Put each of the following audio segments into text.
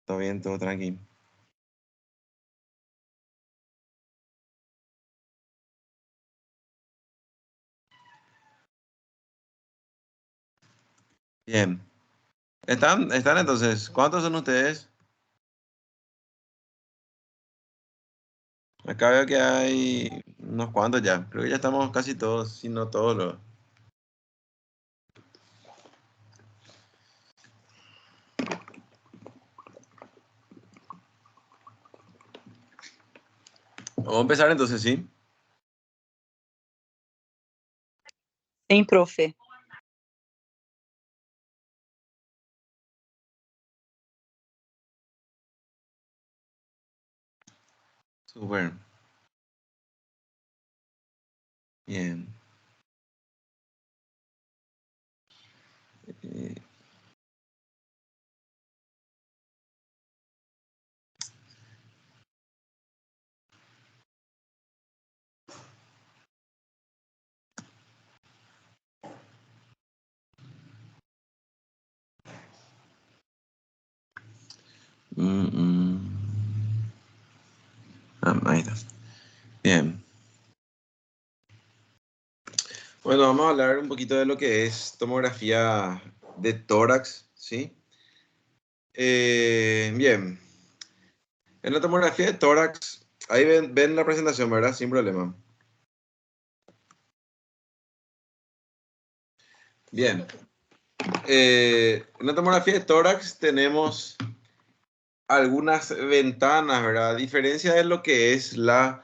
Todo bien, todo tranquilo. Bien. ¿Están entonces? ¿Cuántos son ustedes? Acá veo que hay unos cuantos ya. Creo que ya estamos casi todos, si no todos los. Vamos a empezar entonces, ¿sí? Sim, profe. Súper. Bien. Eh, mm, mm. Ahí está. Bien. Bueno, vamos a hablar un poquito de lo que es tomografía de tórax, ¿sí? Bien. En la tomografía de tórax, ahí ven la presentación, ¿verdad? Sin problema. Bien. En la tomografía de tórax tenemos algunas ventanas, ¿verdad? A diferencia de lo que es la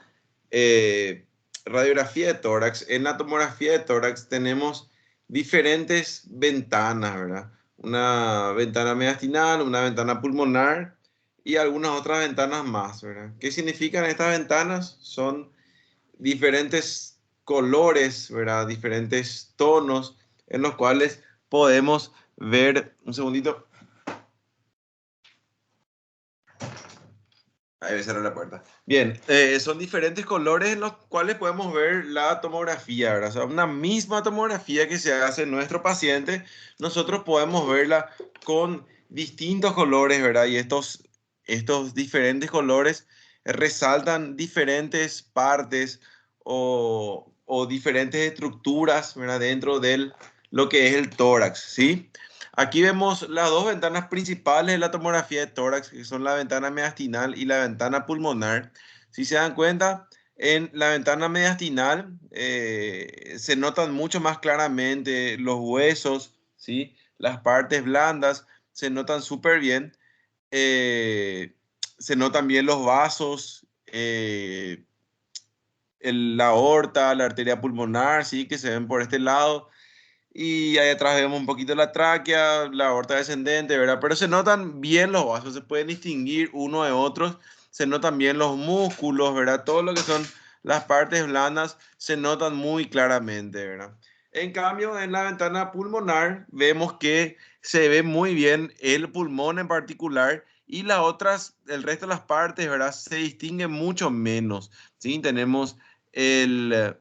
eh, radiografía de tórax, en la tomografía de tórax tenemos diferentes ventanas, ¿verdad? Una ventana mediastinal, una ventana pulmonar y algunas otras ventanas más, ¿verdad? ¿Qué significan estas ventanas? Son diferentes colores, ¿verdad? Diferentes tonos en los cuales podemos ver, un segundito. Ahí me cerró la puerta. Bien, son diferentes colores en los cuales podemos ver la tomografía, ¿verdad? O sea, una misma tomografía que se hace en nuestro paciente, nosotros podemos verla con distintos colores, ¿verdad? Y estos diferentes colores resaltan diferentes partes o diferentes estructuras, ¿verdad? Dentro de lo que es el tórax, ¿sí? Aquí vemos las dos ventanas principales de la tomografía de tórax, que son la ventana mediastinal y la ventana pulmonar. Si se dan cuenta, en la ventana mediastinal se notan mucho más claramente los huesos, ¿sí? Las partes blandas se notan súper bien. Eh, Se notan bien los vasos, la aorta, la arteria pulmonar, ¿sí? Que se ven por este lado. Y ahí atrás vemos un poquito la tráquea, la aorta descendente, ¿verdad? Pero se notan bien los vasos, se pueden distinguir uno de otros, se notan bien los músculos, ¿verdad? Todo lo que son las partes blandas se notan muy claramente, ¿verdad? En cambio, en la ventana pulmonar vemos que se ve muy bien el pulmón en particular y las otras, el resto de las partes, ¿verdad? Se distinguen mucho menos, ¿sí? Tenemos el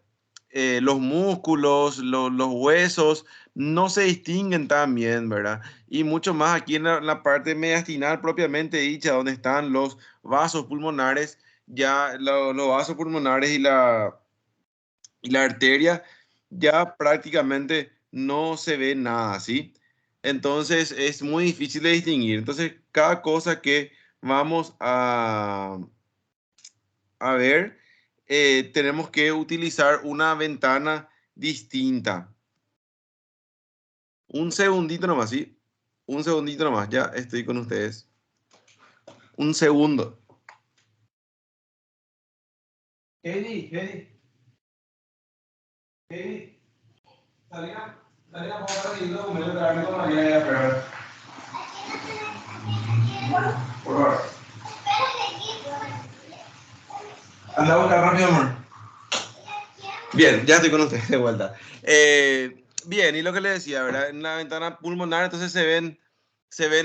los músculos, los huesos, no se distinguen tan bien, ¿verdad? Y mucho más aquí en la parte mediastinal propiamente dicha, donde están los vasos pulmonares, ya los vasos pulmonares y la arteria, ya prácticamente no se ve nada, ¿sí? Entonces es muy difícil de distinguir. Entonces, cada cosa que vamos a ver, tenemos que utilizar una ventana distinta. Un segundito nomás, ¿sí? Un segundito nomás, ya estoy con ustedes. Un segundo. Heidi, salí a poner el documento que hablar con María y a esperar. Por favor. Anda a buscar rápido, amor. Bien, ya estoy con ustedes de vuelta. Bien, y lo que le decía, ¿verdad? En la ventana pulmonar entonces se ven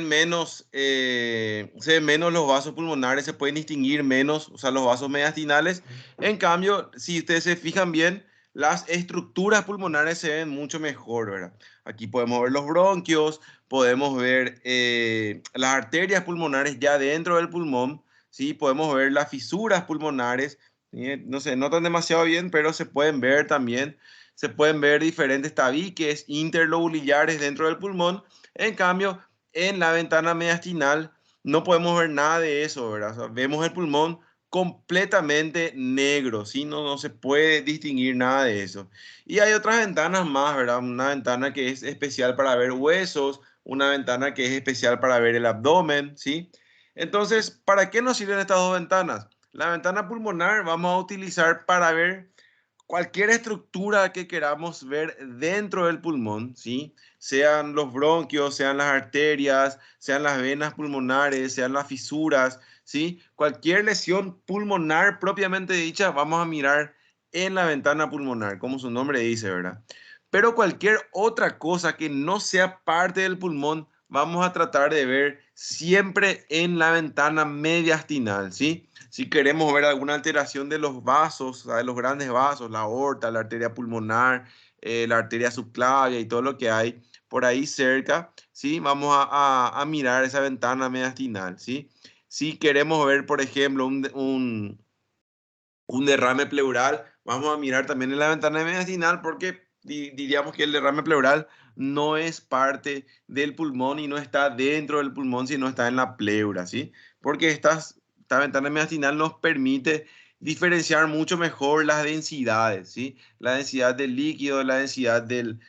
menos los vasos pulmonares, se pueden distinguir menos, o sea, los vasos mediastinales. En cambio, si ustedes se fijan bien, las estructuras pulmonares se ven mucho mejor, ¿verdad? Aquí podemos ver los bronquios, podemos ver las arterias pulmonares ya dentro del pulmón, ¿sí? Podemos ver las fisuras pulmonares, ¿sí? No se notan demasiado bien, pero se pueden ver también. Se pueden ver diferentes tabiques interlobulillares dentro del pulmón. En cambio, en la ventana mediastinal no podemos ver nada de eso, ¿verdad? O sea, vemos el pulmón completamente negro, ¿sí? No se puede distinguir nada de eso. Y hay otras ventanas más, ¿verdad? Una ventana que es especial para ver huesos, una ventana que es especial para ver el abdomen, ¿sí? Entonces, ¿para qué nos sirven estas dos ventanas? La ventana pulmonar vamos a utilizar para ver cualquier estructura que queramos ver dentro del pulmón, ¿sí? Sean los bronquios, sean las arterias, sean las venas pulmonares, sean las fisuras, ¿sí? Cualquier lesión pulmonar propiamente dicha, vamos a mirar en la ventana pulmonar, como su nombre dice, ¿verdad? Pero cualquier otra cosa que no sea parte del pulmón, vamos a tratar de ver siempre en la ventana mediastinal, ¿sí? Si queremos ver alguna alteración de los vasos, de los grandes vasos, la aorta, la arteria pulmonar, la arteria subclavia y todo lo que hay por ahí cerca, ¿sí? Vamos a mirar esa ventana mediastinal, ¿sí? Si queremos ver, por ejemplo, un derrame pleural, vamos a mirar también en la ventana mediastinal porque diríamos que el derrame pleural no es parte del pulmón y no está dentro del pulmón, sino está en la pleura, ¿sí? Porque esta ventana mediastinal nos permite diferenciar mucho mejor las densidades, ¿sí? La densidad del líquido, la densidad del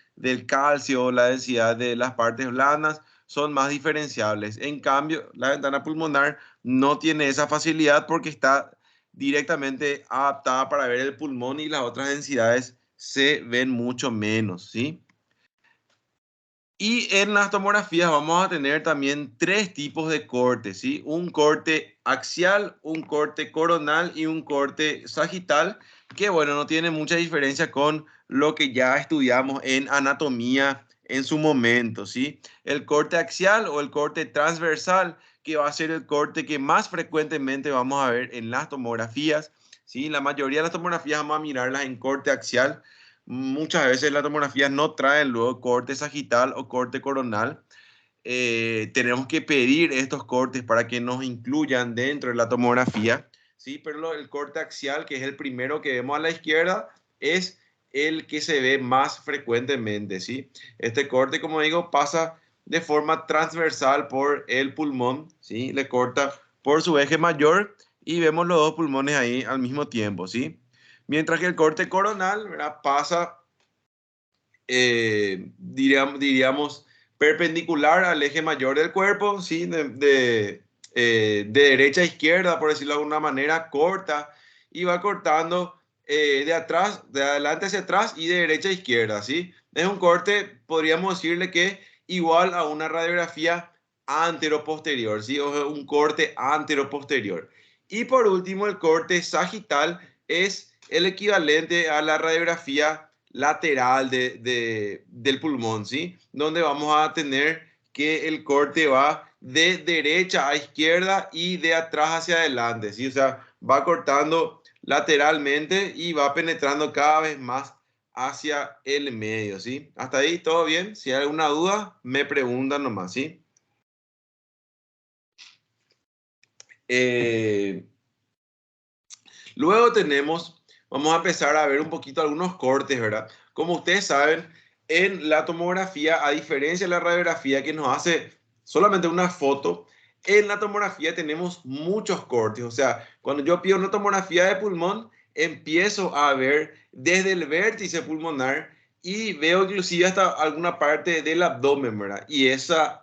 calcio, la densidad de las partes blandas son más diferenciables. En cambio, la ventana pulmonar no tiene esa facilidad porque está directamente adaptada para ver el pulmón y las otras densidades se ven mucho menos, ¿sí? Y en las tomografías vamos a tener también tres tipos de cortes, ¿sí? Un corte axial, un corte coronal y un corte sagital, que bueno, no tiene mucha diferencia con lo que ya estudiamos en anatomía en su momento, ¿sí? El corte axial o el corte transversal, que va a ser el corte que más frecuentemente vamos a ver en las tomografías, ¿sí? La mayoría de las tomografías vamos a mirarlas en corte axial. Muchas veces las tomografías no traen luego corte sagital o corte coronal. Tenemos que pedir estos cortes para que nos incluyan dentro de la tomografía, ¿sí? Pero el corte axial, que es el primero que vemos a la izquierda, es el que se ve más frecuentemente, ¿sí? Este corte, como digo, pasa de forma transversal por el pulmón, ¿sí? Le corta por su eje mayor y vemos los dos pulmones ahí al mismo tiempo, ¿sí? Mientras que el corte coronal, ¿verdad? Pasa, diríamos, perpendicular al eje mayor del cuerpo, ¿sí? De derecha a izquierda, por decirlo de alguna manera, corta y va cortando de atrás, de adelante hacia atrás y de derecha a izquierda, ¿sí? Es un corte, podríamos decirle que igual a una radiografía anteroposterior, ¿sí? O un corte anteroposterior. Y por último, el corte sagital es el equivalente a la radiografía lateral del pulmón, ¿sí? Donde vamos a tener que el corte va de derecha a izquierda y de atrás hacia adelante, ¿sí? O sea, va cortando lateralmente y va penetrando cada vez más hacia el medio, ¿sí? Hasta ahí, ¿todo bien? Si hay alguna duda, me preguntan nomás, ¿sí? Eh, Luego vamos a empezar a ver un poquito algunos cortes, ¿verdad? Como ustedes saben, en la tomografía, a diferencia de la radiografía que nos hace solamente una foto, en la tomografía tenemos muchos cortes. O sea, cuando yo pido una tomografía de pulmón, empiezo a ver desde el vértice pulmonar y veo inclusive hasta alguna parte del abdomen, ¿verdad? Y esa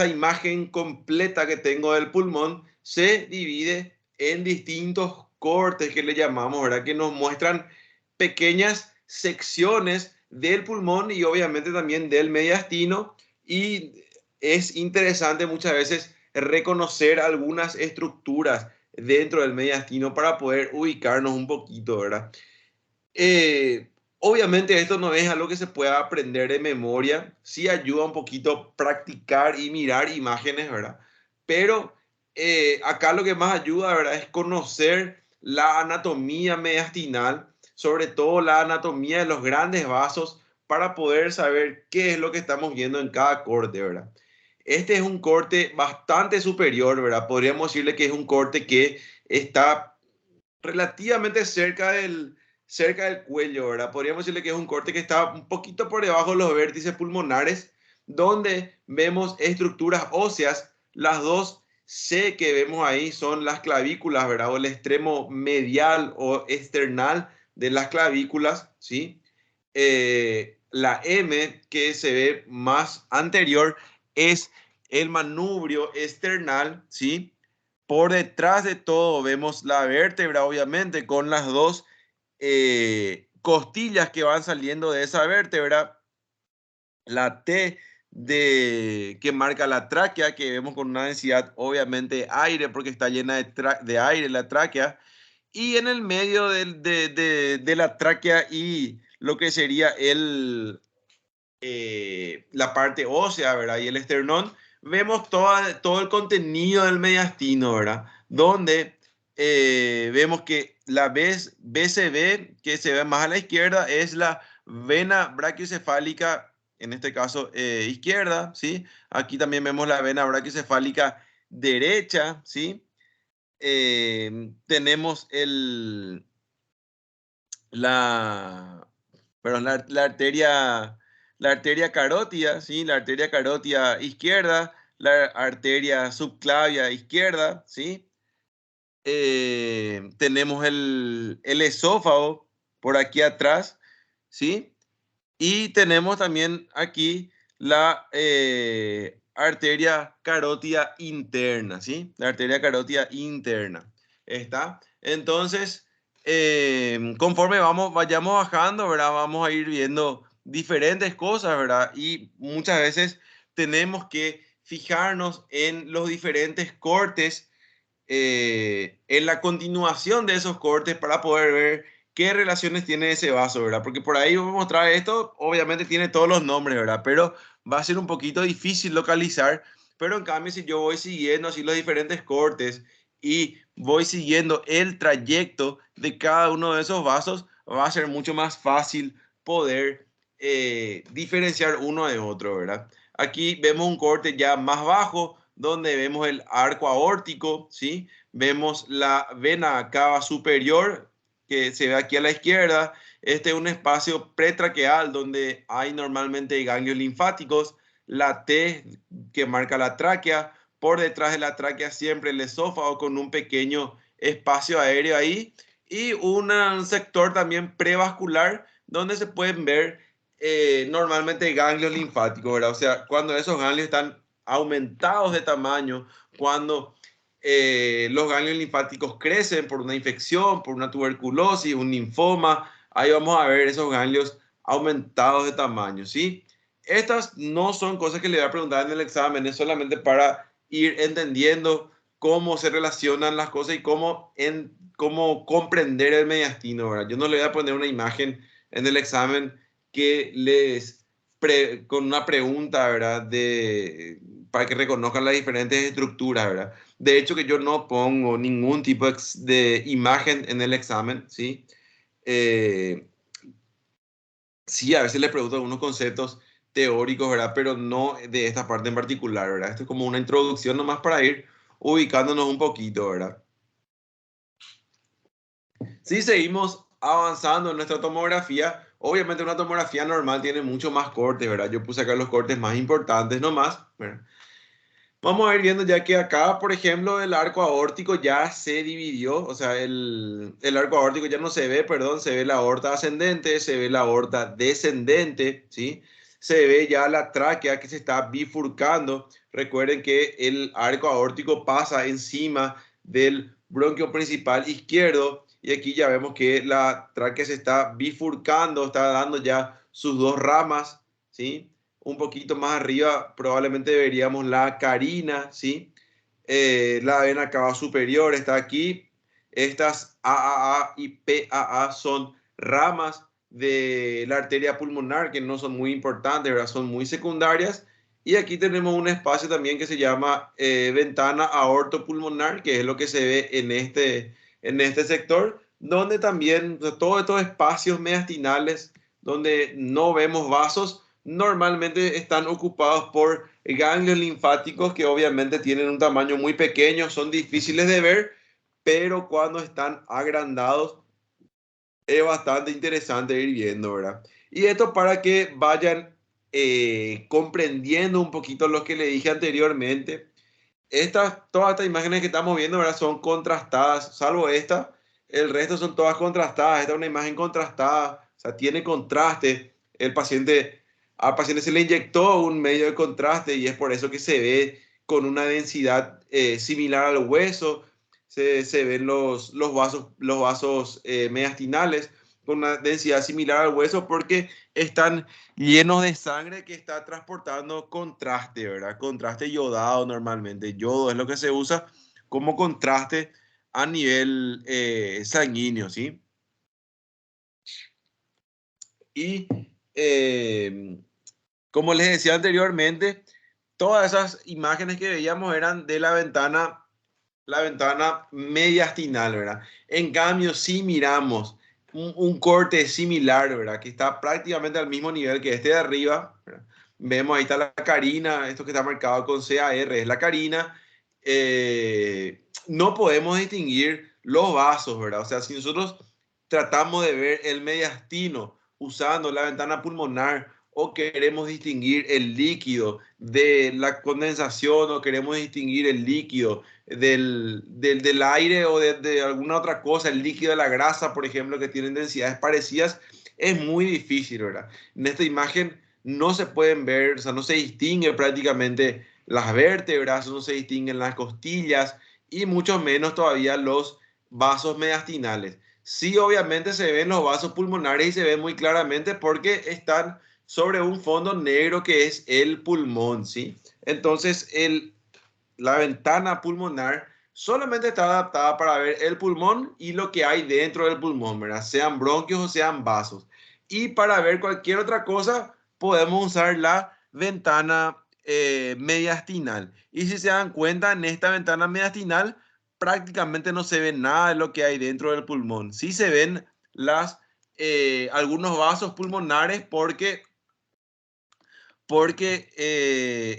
imagen completa que tengo del pulmón se divide en distintos cortes que le llamamos, ¿verdad? Que nos muestran pequeñas secciones del pulmón y obviamente también del mediastino. Y es interesante muchas veces reconocer algunas estructuras dentro del mediastino para poder ubicarnos un poquito, ¿verdad? Obviamente esto no es algo que se pueda aprender de memoria, sí ayuda un poquito practicar y mirar imágenes, ¿verdad? Pero acá lo que más ayuda, ¿verdad? Es conocer la anatomía mediastinal, sobre todo la anatomía de los grandes vasos, para poder saber qué es lo que estamos viendo en cada corte, ¿verdad? Este es un corte bastante superior, ¿verdad? Podríamos decirle que es un corte que está relativamente cerca del cuello, ¿verdad? Podríamos decirle que es un corte que está un poquito por debajo de los vértices pulmonares, donde vemos estructuras óseas. Las dos C que vemos ahí son las clavículas, ¿verdad? O el extremo medial o external de las clavículas, ¿sí? La M que se ve más anterior es el manubrio external, ¿sí? Por detrás de todo vemos la vértebra, obviamente, con las dos costillas que van saliendo de esa vértebra. La T que marca la tráquea, que vemos con una densidad, obviamente, aire, porque está llena de aire la tráquea. Y en el medio de la tráquea y lo que sería la parte ósea, ¿verdad? Y el esternón, vemos todo el contenido del mediastino, ¿verdad? Donde vemos que la BCB, que se ve más a la izquierda, es la vena brachiocefálica, en este caso izquierda, ¿sí? Aquí también vemos la vena brachiocefálica derecha, ¿sí? Tenemos la, perdón, la arteria carótida, ¿sí? La arteria carótida izquierda, la arteria subclavia izquierda, ¿sí? Tenemos el esófago por aquí atrás, ¿sí? Y tenemos también aquí la arteria carótida interna, ¿sí? La arteria carótida interna. ¿Está? Entonces, conforme vayamos bajando, ¿verdad? Vamos a ir viendo diferentes cosas, ¿verdad? Y muchas veces tenemos que fijarnos en los diferentes cortes, en la continuación de esos cortes para poder ver qué relaciones tiene ese vaso, ¿verdad? Porque por ahí voy a mostrar esto, obviamente tiene todos los nombres, ¿verdad? Pero va a ser un poquito difícil localizar, pero en cambio si yo voy siguiendo así los diferentes cortes y voy siguiendo el trayecto de cada uno de esos vasos, va a ser mucho más fácil poder diferenciar uno de otro, ¿verdad? Aquí vemos un corte ya más bajo, donde vemos el arco aórtico, ¿sí? Vemos la vena cava superior, que se ve aquí a la izquierda. Este es un espacio pretraqueal donde hay normalmente ganglios linfáticos. La T que marca la tráquea. Por detrás de la tráquea siempre el esófago con un pequeño espacio aéreo ahí. Y un sector también prevascular donde se pueden ver normalmente ganglios linfáticos, ¿verdad? O sea, cuando esos ganglios están aumentados de tamaño, cuando los ganglios linfáticos crecen por una infección, por una tuberculosis, un linfoma, ahí vamos a ver esos ganglios aumentados de tamaño, ¿sí? Estas no son cosas que le voy a preguntar en el examen, es solamente para ir entendiendo cómo se relacionan las cosas y cómo comprender el mediastino, ¿verdad? Yo no le voy a poner una imagen en el examen que con una pregunta, ¿verdad? Para que reconozcan las diferentes estructuras, ¿verdad? De hecho, que yo no pongo ningún tipo de imagen en el examen, ¿sí? Eh, sí, a veces les pregunto algunos conceptos teóricos, ¿verdad? Pero no de esta parte en particular, ¿verdad? Esto es como una introducción nomás para ir ubicándonos un poquito, ¿verdad? Si seguimos avanzando en nuestra tomografía, obviamente una tomografía normal tiene mucho más cortes, ¿verdad? Yo puse acá los cortes más importantes nomás, ¿verdad? Vamos a ir viendo ya que acá, por ejemplo, el arco aórtico ya se dividió, o sea, el arco aórtico ya no se ve, perdón, se ve la aorta ascendente, se ve la aorta descendente, ¿sí? Se ve ya la tráquea que se está bifurcando. Recuerden que el arco aórtico pasa encima del bronquio principal izquierdo y aquí ya vemos que la tráquea se está bifurcando, está dando ya sus dos ramas, ¿sí? Un poquito más arriba probablemente veríamos la carina, ¿sí? La vena cava superior está aquí. Estas AAA y PAA son ramas de la arteria pulmonar que no son muy importantes, ¿verdad? Son muy secundarias. Y aquí tenemos un espacio también que se llama ventana aortopulmonar, que es lo que se ve en este sector, donde también todos estos espacios mediastinales donde no vemos vasos, normalmente están ocupados por ganglios linfáticos que obviamente tienen un tamaño muy pequeño, son difíciles de ver, pero cuando están agrandados es bastante interesante ir viendo, ¿verdad? Y esto para que vayan comprendiendo un poquito lo que le dije anteriormente. Todas estas imágenes que estamos viendo, ¿verdad? Son contrastadas, salvo esta, el resto son todas contrastadas. Esta es una imagen contrastada, o sea, tiene contraste. Al paciente se le inyectó un medio de contraste y es por eso que se ve con una densidad similar al hueso. Se ven los vasos mediastinales con una densidad similar al hueso porque están llenos de sangre que está transportando contraste, ¿verdad? Contraste yodado normalmente. Yodo es lo que se usa como contraste a nivel sanguíneo, ¿sí? Y como les decía anteriormente, todas esas imágenes que veíamos eran de la ventana mediastinal, ¿verdad? En cambio, si miramos un corte similar, ¿verdad? Que está prácticamente al mismo nivel que este de arriba, ¿verdad? Vemos ahí está la carina, esto que está marcado con CAR es la carina. No podemos distinguir los vasos, ¿verdad? O sea, si nosotros tratamos de ver el mediastino usando la ventana pulmonar o queremos distinguir el líquido de la condensación o queremos distinguir el líquido del aire o de alguna otra cosa, el líquido de la grasa, por ejemplo, que tienen densidades parecidas, es muy difícil, ¿verdad? En esta imagen no se pueden ver, o sea, no se distingue prácticamente las vértebras, no se distinguen las costillas y mucho menos todavía los vasos mediastinales. Sí, obviamente se ven los vasos pulmonares y se ven muy claramente porque están sobre un fondo negro que es el pulmón, ¿sí? Entonces, la ventana pulmonar solamente está adaptada para ver el pulmón y lo que hay dentro del pulmón, ¿verdad? Sean bronquios o sean vasos. Y para ver cualquier otra cosa, podemos usar la ventana mediastinal. Y si se dan cuenta, en esta ventana mediastinal prácticamente no se ve nada de lo que hay dentro del pulmón. Sí se ven algunos vasos pulmonares porque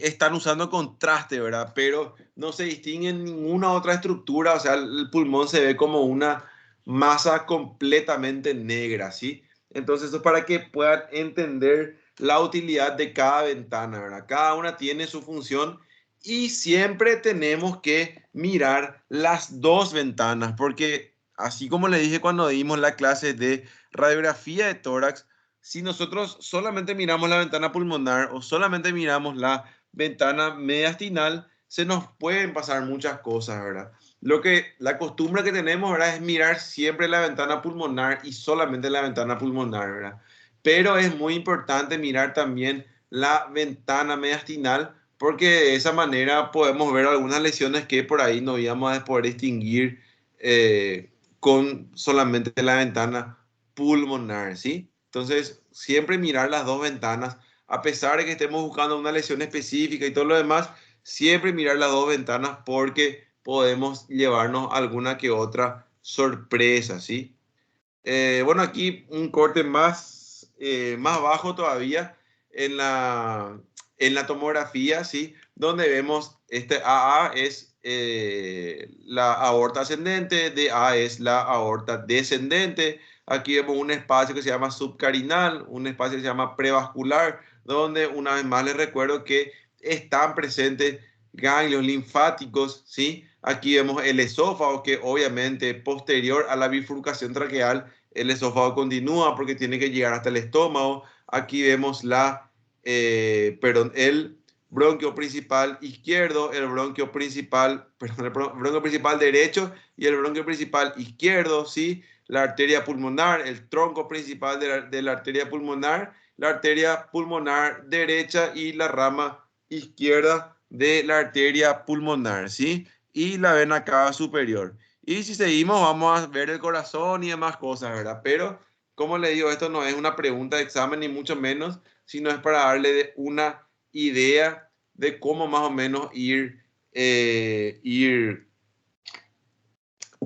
están usando contraste, ¿verdad? Pero no se distingue en ninguna otra estructura, o sea, el pulmón se ve como una masa completamente negra, ¿sí? Entonces, eso es para que puedan entender la utilidad de cada ventana, ¿verdad? Cada una tiene su función y siempre tenemos que mirar las dos ventanas, porque así como le dije cuando dimos la clase de radiografía de tórax, si nosotros solamente miramos la ventana pulmonar o solamente miramos la ventana mediastinal, se nos pueden pasar muchas cosas, ¿verdad? La costumbre que tenemos, ¿verdad? Es mirar siempre la ventana pulmonar y solamente la ventana pulmonar, ¿verdad? Pero es muy importante mirar también la ventana mediastinal porque de esa manera podemos ver algunas lesiones que por ahí no íbamos a poder distinguir con solamente la ventana pulmonar, ¿sí? Entonces, siempre mirar las dos ventanas, a pesar de que estemos buscando una lesión específica y todo lo demás, siempre mirar las dos ventanas porque podemos llevarnos alguna que otra sorpresa, ¿sí? Bueno, aquí un corte más bajo todavía en en la tomografía, ¿sí? Donde vemos este AA es la aorta ascendente, DA es la aorta descendente. Aquí vemos un espacio que se llama subcarinal, un espacio que se llama prevascular, donde una vez más les recuerdo que están presentes ganglios linfáticos, ¿sí? Aquí vemos el esófago que obviamente posterior a la bifurcación traqueal el esófago continúa porque tiene que llegar hasta el estómago. Aquí vemos el bronquio principal izquierdo, el bronquio principal, perdón, el bronquio principal derecho y el bronquio principal izquierdo, ¿sí? La arteria pulmonar, el tronco principal de la arteria pulmonar, la arteria pulmonar derecha y la rama izquierda de la arteria pulmonar, ¿sí? Y la vena cava superior. Y si seguimos, vamos a ver el corazón y demás cosas, ¿verdad? Pero, como le digo, esto no es una pregunta de examen, ni mucho menos, sino es para darle una idea de cómo más o menos ir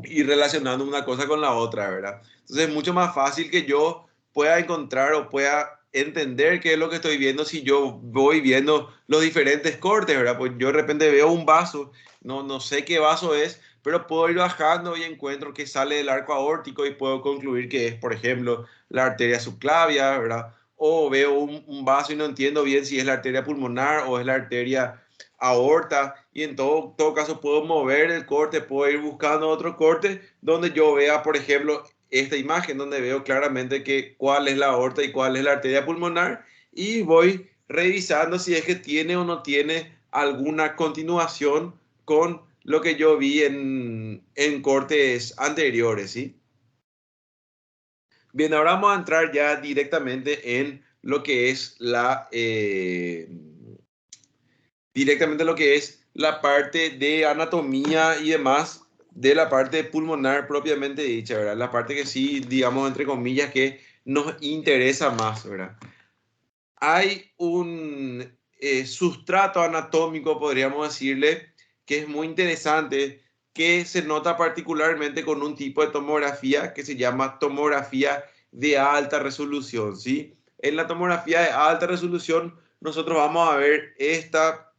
relacionando una cosa con la otra, ¿verdad? Entonces es mucho más fácil que yo pueda encontrar o pueda entender qué es lo que estoy viendo si yo voy viendo los diferentes cortes, ¿verdad? Pues yo de repente veo un vaso, no sé qué vaso es, pero puedo ir bajando y encuentro que sale del arco aórtico y puedo concluir que es, por ejemplo, la arteria subclavia, ¿verdad? O veo un vaso y no entiendo bien si es la arteria pulmonar o es la arteria aorta, y en todo caso puedo mover el corte, puedo ir buscando otro corte donde yo vea, por ejemplo, esta imagen donde veo claramente que cuál es la aorta y cuál es la arteria pulmonar, y voy revisando si es que tiene o no tiene alguna continuación con lo que yo vi en cortes anteriores, ¿sí? Bien, ahora vamos a entrar ya directamente en lo que es directamente lo que es la parte de anatomía y demás de la parte pulmonar propiamente dicha, ¿verdad? La parte que sí, digamos, entre comillas, que nos interesa más, ¿verdad? Hay un sustrato anatómico, podríamos decirle, que es muy interesante, que se nota particularmente con un tipo de tomografía que se llama tomografía de alta resolución, ¿sí? En la tomografía de alta resolución nosotros vamos a ver esta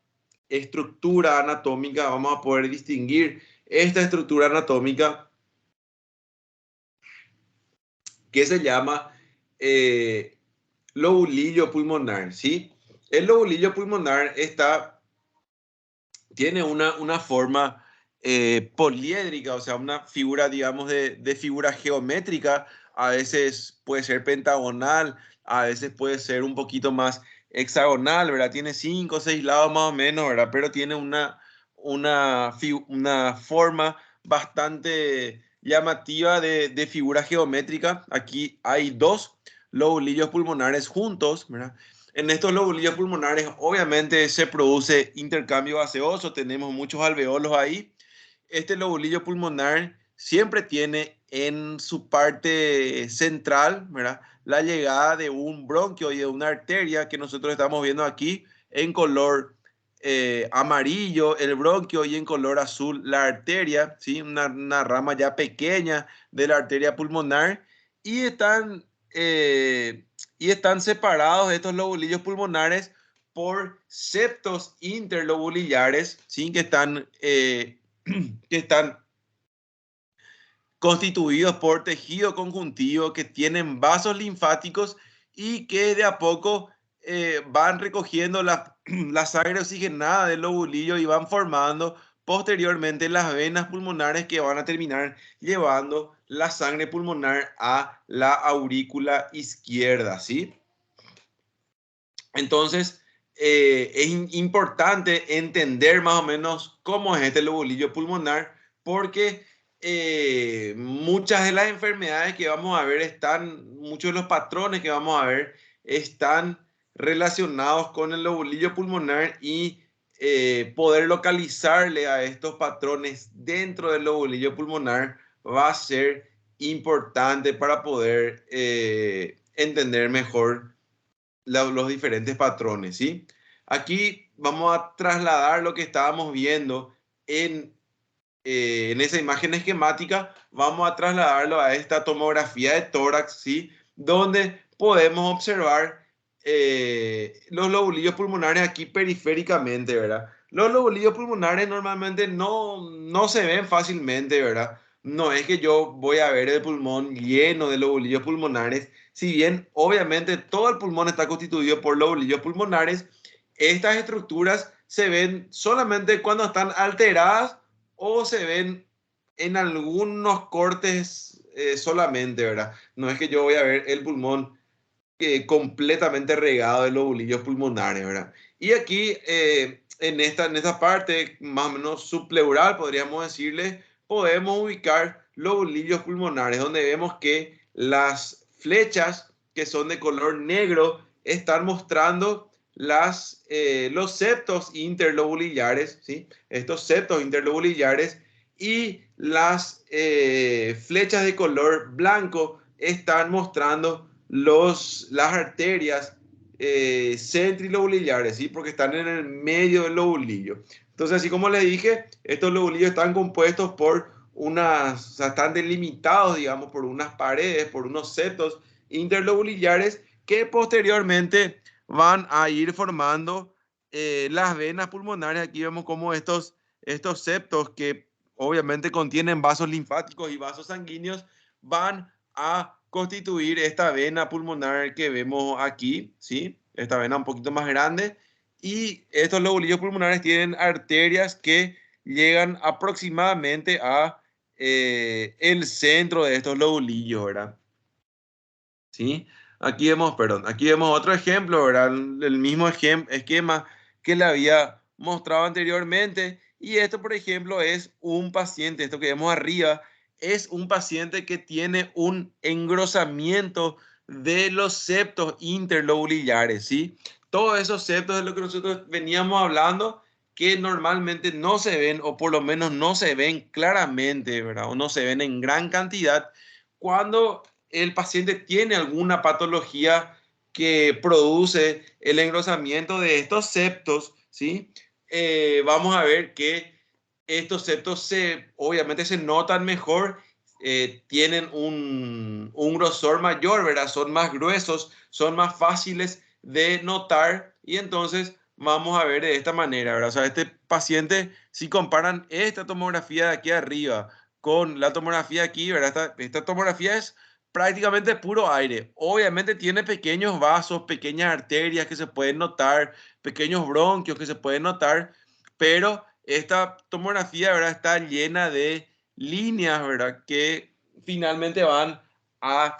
estructura anatómica, vamos a poder distinguir esta estructura anatómica que se llama eh, lobulillo pulmonar, ¿sí? El lobulillo pulmonar tiene una forma poliédrica, o sea, una figura, digamos, de figura geométrica. A veces puede ser pentagonal, a veces puede ser un poquito más hexagonal, ¿verdad? Tiene 5 o 6 lados más o menos, ¿verdad? Pero tiene una forma bastante llamativa de figura geométrica. Aquí hay dos lobulillos pulmonares juntos, ¿verdad? En estos lobulillos pulmonares obviamente se produce intercambio gaseoso, tenemos muchos alveolos ahí. Este lobulillo pulmonar siempre tiene en su parte central, ¿verdad?, la llegada de un bronquio y de una arteria que nosotros estamos viendo aquí en color amarillo, el bronquio, y en color azul la arteria, ¿sí? Una rama ya pequeña de la arteria pulmonar, y y están separados estos lobulillos pulmonares por septos interlobulillares, ¿sí? Que están constituidos por tejido conjuntivo, que tienen vasos linfáticos y que de a poco van recogiendo la sangre oxigenada del lobulillo y van formando posteriormente las venas pulmonares que van a terminar llevando la sangre pulmonar a la aurícula izquierda, ¿sí? Entonces, es importante entender más o menos cómo es este lobulillo pulmonar, porque muchas de las enfermedades que vamos a ver muchos de los patrones que vamos a ver están relacionados con el lobulillo pulmonar, y poder localizarle a estos patrones dentro del lobulillo pulmonar va a ser importante para poder entender mejor los diferentes patrones, ¿sí? Aquí vamos a trasladar lo que estábamos viendo en esa imagen esquemática, vamos a trasladarlo a esta tomografía de tórax, ¿sí? Donde podemos observar los lobulillos pulmonares aquí periféricamente, ¿verdad? Los lobulillos pulmonares normalmente no se ven fácilmente, ¿verdad? No es que yo voy a ver el pulmón lleno de lobulillos pulmonares, si bien obviamente todo el pulmón está constituido por lobulillos pulmonares. Estas estructuras se ven solamente cuando están alteradas o se ven en algunos cortes solamente, ¿verdad? No es que yo voy a ver el pulmón completamente regado de lobulillos pulmonares, ¿verdad? Y aquí, en esta parte, más o menos subpleural, podríamos decirle, podemos ubicar lobulillos pulmonares, donde vemos que las flechas que son de color negro están mostrando los septos interlobulillares, ¿sí? Estos septos interlobulillares, y las flechas de color blanco están mostrando las arterias centrilobulillares, ¿sí? Porque están en el medio del lobulillo. Entonces, así como les dije, estos lobulillos están compuestos o sea, están delimitados, digamos, por unas paredes, por unos septos interlobulillares que posteriormente van a ir formando las venas pulmonares. Aquí vemos como estos septos que obviamente contienen vasos linfáticos y vasos sanguíneos van a constituir esta vena pulmonar que vemos aquí, ¿sí? Esta vena un poquito más grande. Y estos lobulillos pulmonares tienen arterias que llegan aproximadamente a el centro de estos lobulillos, ¿verdad? ¿Sí? Aquí vemos otro ejemplo, ¿verdad? El mismo esquema que le había mostrado anteriormente. Y esto, por ejemplo, es un paciente, esto que vemos arriba, es un paciente que tiene un engrosamiento de los septos interlobulillares, ¿sí? Todos esos septos de lo que nosotros veníamos hablando, que normalmente no se ven, o por lo menos no se ven claramente, ¿verdad? O no se ven en gran cantidad cuando el paciente tiene alguna patología que produce el engrosamiento de estos septos, ¿sí? Vamos a ver que estos septos obviamente se notan mejor, tienen un grosor mayor, ¿verdad? Son más gruesos, son más fáciles de notar y entonces vamos a ver de esta manera, ¿verdad? O sea, este paciente, si comparan esta tomografía de aquí arriba con la tomografía aquí, ¿verdad? Esta tomografía es prácticamente puro aire. Obviamente tiene pequeños vasos, pequeñas arterias que se pueden notar, pequeños bronquios que se pueden notar, pero esta tomografía, ¿verdad? Está llena de líneas, ¿verdad? Que finalmente van a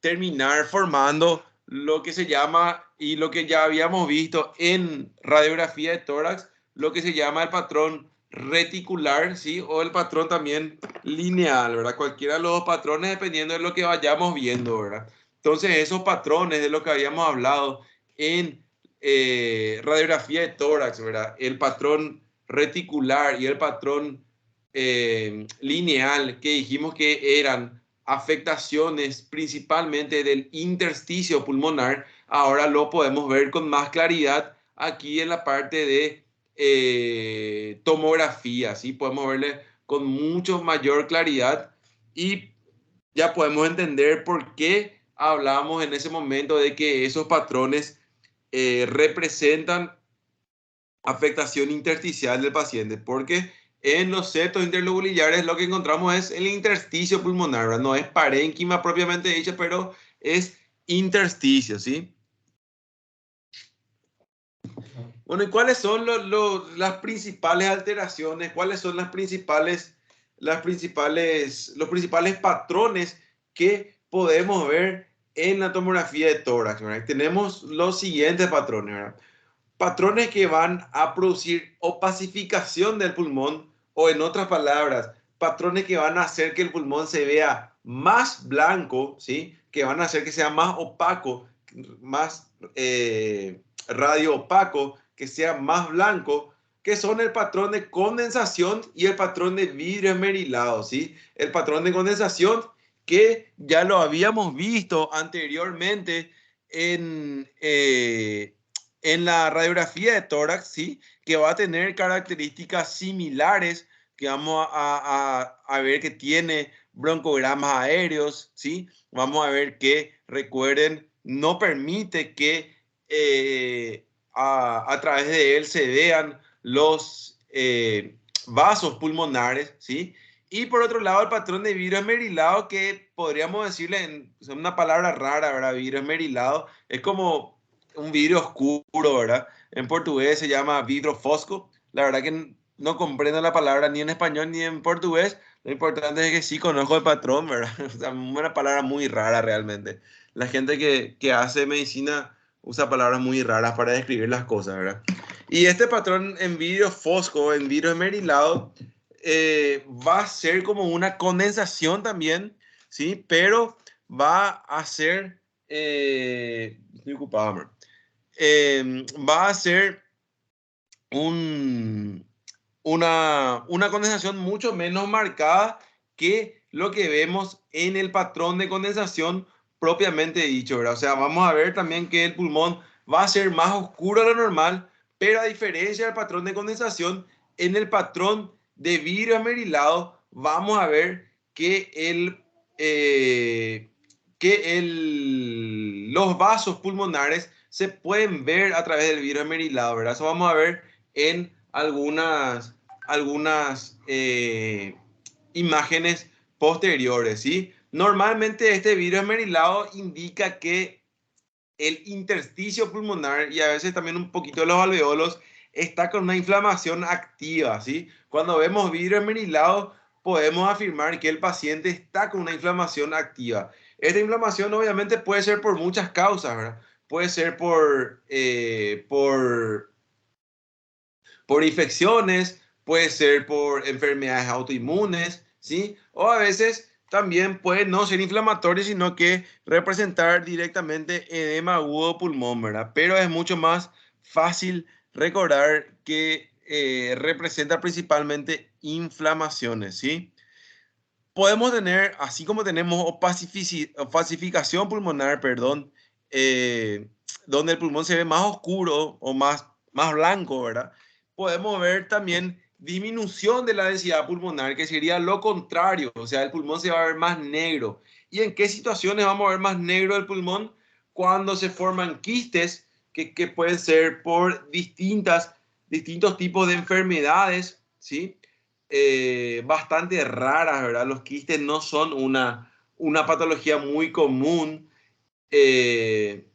terminar formando lo que se llama, y lo que ya habíamos visto en radiografía de tórax, lo que se llama el patrón reticular, ¿sí? O el patrón también lineal, ¿verdad? Cualquiera de los dos patrones dependiendo de lo que vayamos viendo, ¿verdad? Entonces, esos patrones de lo que habíamos hablado en radiografía de tórax, ¿verdad? El patrón reticular y el patrón lineal, que dijimos que eran afectaciones principalmente del intersticio pulmonar, ahora lo podemos ver con más claridad aquí en la parte de tomografía, ¿sí? Podemos verle con mucho mayor claridad y ya podemos entender por qué hablamos en ese momento de que esos patrones representan afectación intersticial del paciente, porque en los septos interlobulillares lo que encontramos es el intersticio pulmonar, ¿verdad? No es parénquima propiamente dicha, pero es intersticio, ¿sí? Bueno, ¿y cuáles son las principales alteraciones? ¿Cuáles son los principales patrones que podemos ver en la tomografía de tórax, ¿verdad? Tenemos los siguientes patrones, ¿verdad? Patrones que van a producir opacificación del pulmón, o en otras palabras, patrones que van a hacer que el pulmón se vea más blanco, ¿sí? Que van a hacer que sea más opaco, más radio opaco, que sea más blanco, que son el patrón de condensación y el patrón de vidrio esmerilado, ¿sí? El patrón de condensación que ya lo habíamos visto anteriormente en la radiografía de tórax, ¿sí? Que va a tener características similares, que vamos a ver que tiene broncogramas aéreos, ¿sí? Vamos a ver que, recuerden, no permite que a través de él se vean los vasos pulmonares, ¿sí? Y por otro lado, el patrón de vidrio esmerilado, que podríamos decirle en una palabra rara, ¿verdad? Vidrio esmerilado, es como un vidrio oscuro, ¿verdad? En portugués se llama vidro fosco. La verdad que no comprendo la palabra ni en español ni en portugués. Lo importante es que sí conozco el patrón, ¿verdad? O sea, una palabra muy rara realmente. La gente que hace medicina usa palabras muy raras para describir las cosas, ¿verdad? Y este patrón en vidrio fosco, en vidrio esmerilado, va a ser como una condensación también, ¿sí? Pero va a ser... estoy ocupado, amor. Va a ser un, una condensación mucho menos marcada que lo que vemos en el patrón de condensación propiamente dicho, ¿verdad? O sea, vamos a ver también que el pulmón va a ser más oscuro de lo normal, pero a diferencia del patrón de condensación, en el patrón de vidrio esmerilado vamos a ver que que los vasos pulmonares se pueden ver a través del vidrio esmerilado, ¿verdad? Eso vamos a ver en algunas imágenes posteriores, ¿sí? Normalmente este vidrio esmerilado indica que el intersticio pulmonar y a veces también un poquito de los alveolos está con una inflamación activa, ¿sí? Cuando vemos vidrio esmerilado, podemos afirmar que el paciente está con una inflamación activa. Esta inflamación obviamente puede ser por muchas causas, ¿verdad? Puede ser por infecciones, puede ser por enfermedades autoinmunes, ¿sí? O a veces también puede no ser inflamatorio, sino que representar directamente edema agudo pulmón, ¿verdad? Pero es mucho más fácil recordar que representa principalmente inflamaciones, ¿sí? Podemos tener, así como tenemos opacificación pulmonar, perdón, eh, donde el pulmón se ve más oscuro o más blanco, ¿verdad? Podemos ver también disminución de la densidad pulmonar, que sería lo contrario, o sea, el pulmón se va a ver más negro. ¿Y en qué situaciones vamos a ver más negro el pulmón? Cuando se forman quistes, que pueden ser por distintos tipos de enfermedades, ¿sí? Bastante raras, ¿verdad? Los quistes no son una patología muy común. Eh,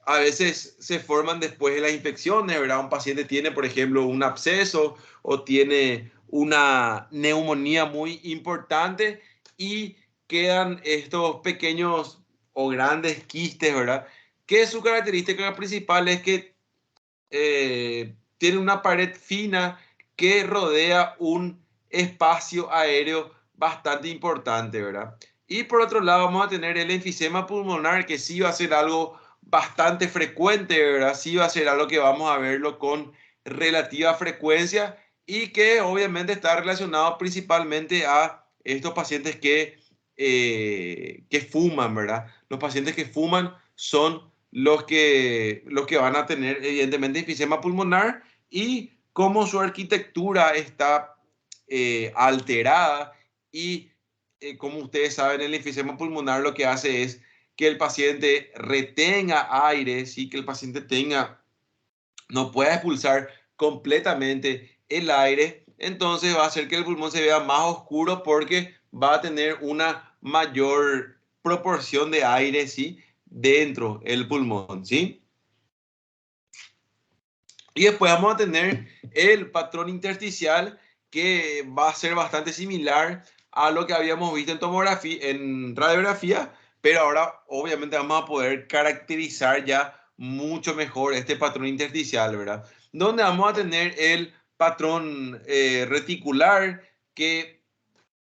a veces se forman después de las infecciones, ¿verdad? Un paciente tiene, por ejemplo, un absceso o tiene una neumonía muy importante y quedan estos pequeños o grandes quistes, ¿verdad? Que su característica principal es que tiene una pared fina que rodea un espacio aéreo bastante importante, ¿verdad? Y por otro lado vamos a tener el enfisema pulmonar, que sí va a ser algo bastante frecuente, ¿verdad? Sí va a ser algo que vamos a verlo con relativa frecuencia y que obviamente está relacionado principalmente a estos pacientes que fuman, ¿verdad? Los pacientes que fuman son los que van a tener evidentemente enfisema pulmonar y cómo su arquitectura está alterada y como ustedes saben el enfisema pulmonar lo que hace es que el paciente retenga aire, ¿sí? Que el paciente no pueda expulsar completamente el aire, entonces va a hacer que el pulmón se vea más oscuro porque va a tener una mayor proporción de aire, ¿sí? Dentro del pulmón, ¿sí? Y después vamos a tener el patrón intersticial que va a ser bastante similar a lo que habíamos visto en tomografía, en radiografía, pero ahora obviamente vamos a poder caracterizar ya mucho mejor este patrón intersticial, ¿verdad? Donde vamos a tener el patrón reticular que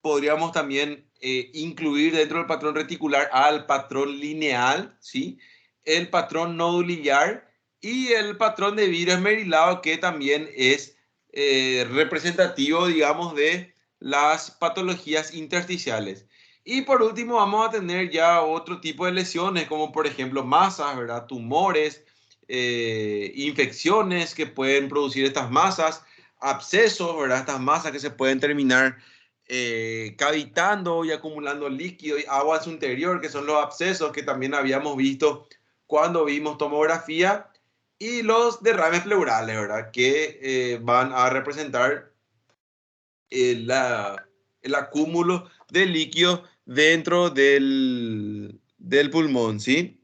podríamos también incluir dentro del patrón reticular al patrón lineal, ¿sí? El patrón nodular y el patrón de vidrio esmerilado, que también es representativo, digamos, de las patologías intersticiales. Y por último vamos a tener ya otro tipo de lesiones, como por ejemplo masas, ¿verdad? Tumores, infecciones que pueden producir estas masas, abscesos, ¿verdad? Estas masas que se pueden terminar cavitando y acumulando líquido y agua en su interior, que son los abscesos que también habíamos visto cuando vimos tomografía, y los derrames pleurales, ¿verdad? Que van a representar el acúmulo de líquido dentro del pulmón, ¿sí?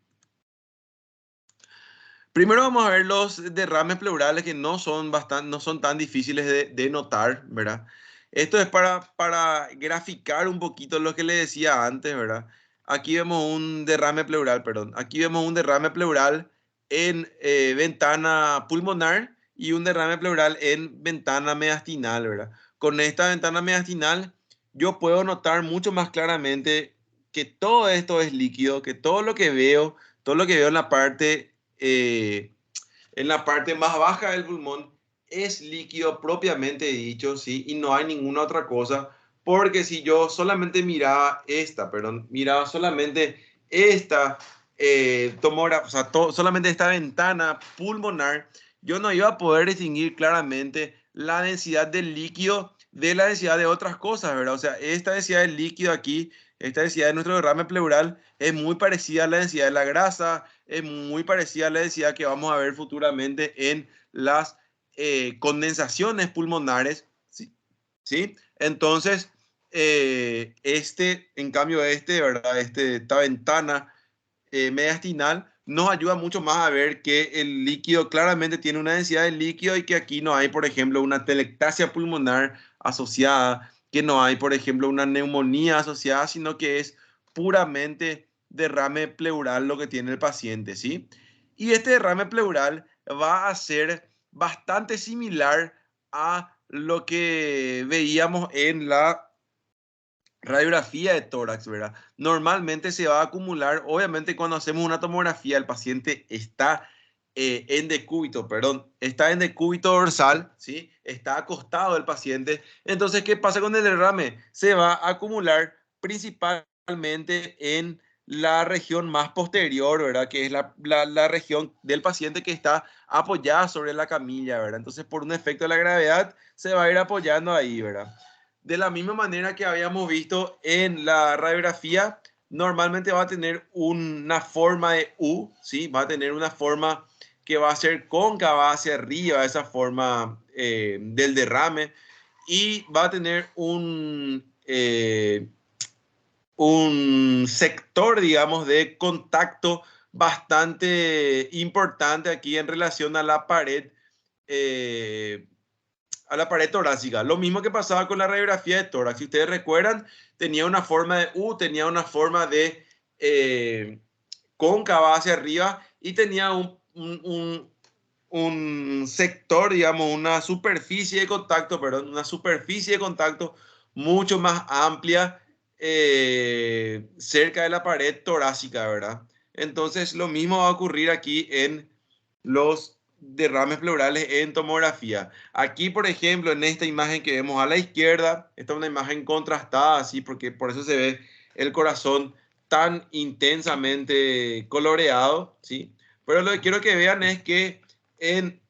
Primero vamos a ver los derrames pleurales que no son tan difíciles de notar, ¿verdad? Esto es para graficar un poquito lo que le decía antes, ¿verdad? Aquí vemos un derrame pleural, perdón. Aquí vemos un derrame pleural en ventana pulmonar y un derrame pleural en ventana mediastinal, ¿verdad? Con esta ventana mediastinal yo puedo notar mucho más claramente que todo esto es líquido, que todo lo que veo en la parte más baja del pulmón es líquido propiamente dicho, ¿sí? Y no hay ninguna otra cosa, porque si yo solamente miraba solamente esta tomógrafo, o sea, solamente esta ventana pulmonar, yo no iba a poder distinguir claramente la densidad del líquido de la densidad de otras cosas, ¿verdad? O sea, esta densidad del líquido aquí Esta densidad de nuestro derrame pleural es muy parecida a la densidad de la grasa, es muy parecida a la densidad que vamos a ver futuramente en las condensaciones pulmonares, ¿sí? ¿Sí? Entonces, en cambio, ¿verdad? Esta ventana mediastinal nos ayuda mucho más a ver que el líquido claramente tiene una densidad de líquido y que aquí no hay, por ejemplo, una telectasia pulmonar asociada, que no hay, por ejemplo, una neumonía asociada, sino que es puramente derrame pleural lo que tiene el paciente, ¿sí? Y este derrame pleural va a ser bastante similar a lo que veíamos en la radiografía de tórax, ¿verdad? Normalmente se va a acumular, obviamente cuando hacemos una tomografía, el paciente está en decúbito, perdón, está en decúbito dorsal, ¿sí? Está acostado el paciente. Entonces, ¿qué pasa con el derrame? Se va a acumular principalmente en la región más posterior, ¿verdad? Que es la región del paciente que está apoyada sobre la camilla, ¿verdad? Entonces, por un efecto de la gravedad, se va a ir apoyando ahí, ¿verdad? De la misma manera que habíamos visto en la radiografía, normalmente va a tener una forma de U, ¿sí? Va a tener una forma que va a ser cóncava hacia arriba, esa forma del derrame, y va a tener un sector, digamos, de contacto bastante importante aquí en relación eh, a la pared torácica. Lo mismo que pasaba con la radiografía de tórax. Si ustedes recuerdan, tenía una forma de U, tenía una forma de cóncava hacia arriba y tenía un sector, digamos, una superficie de contacto, perdón, una superficie de contacto mucho más amplia cerca de la pared torácica, ¿verdad? Entonces, lo mismo va a ocurrir aquí en los derrames pleurales en tomografía. Aquí, por ejemplo, en esta imagen que vemos a la izquierda, esta es una imagen contrastada, así, porque por eso se ve el corazón tan intensamente coloreado, ¿sí? Pero lo que quiero que vean es que en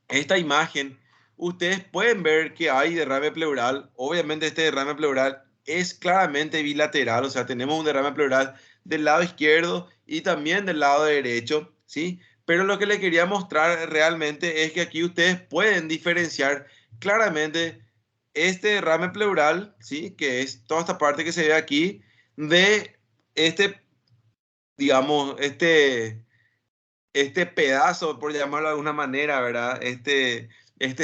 esta imagen ustedes pueden ver que hay derrame pleural. Obviamente este derrame pleural es claramente bilateral, o sea, tenemos un derrame pleural del lado izquierdo y también del lado derecho, ¿sí? Pero lo que les quería mostrar realmente es que aquí ustedes pueden diferenciar claramente este derrame pleural, ¿sí? Que es toda esta parte que se ve aquí, de este, digamos, este pedazo, por llamarlo de alguna manera, ¿verdad? Este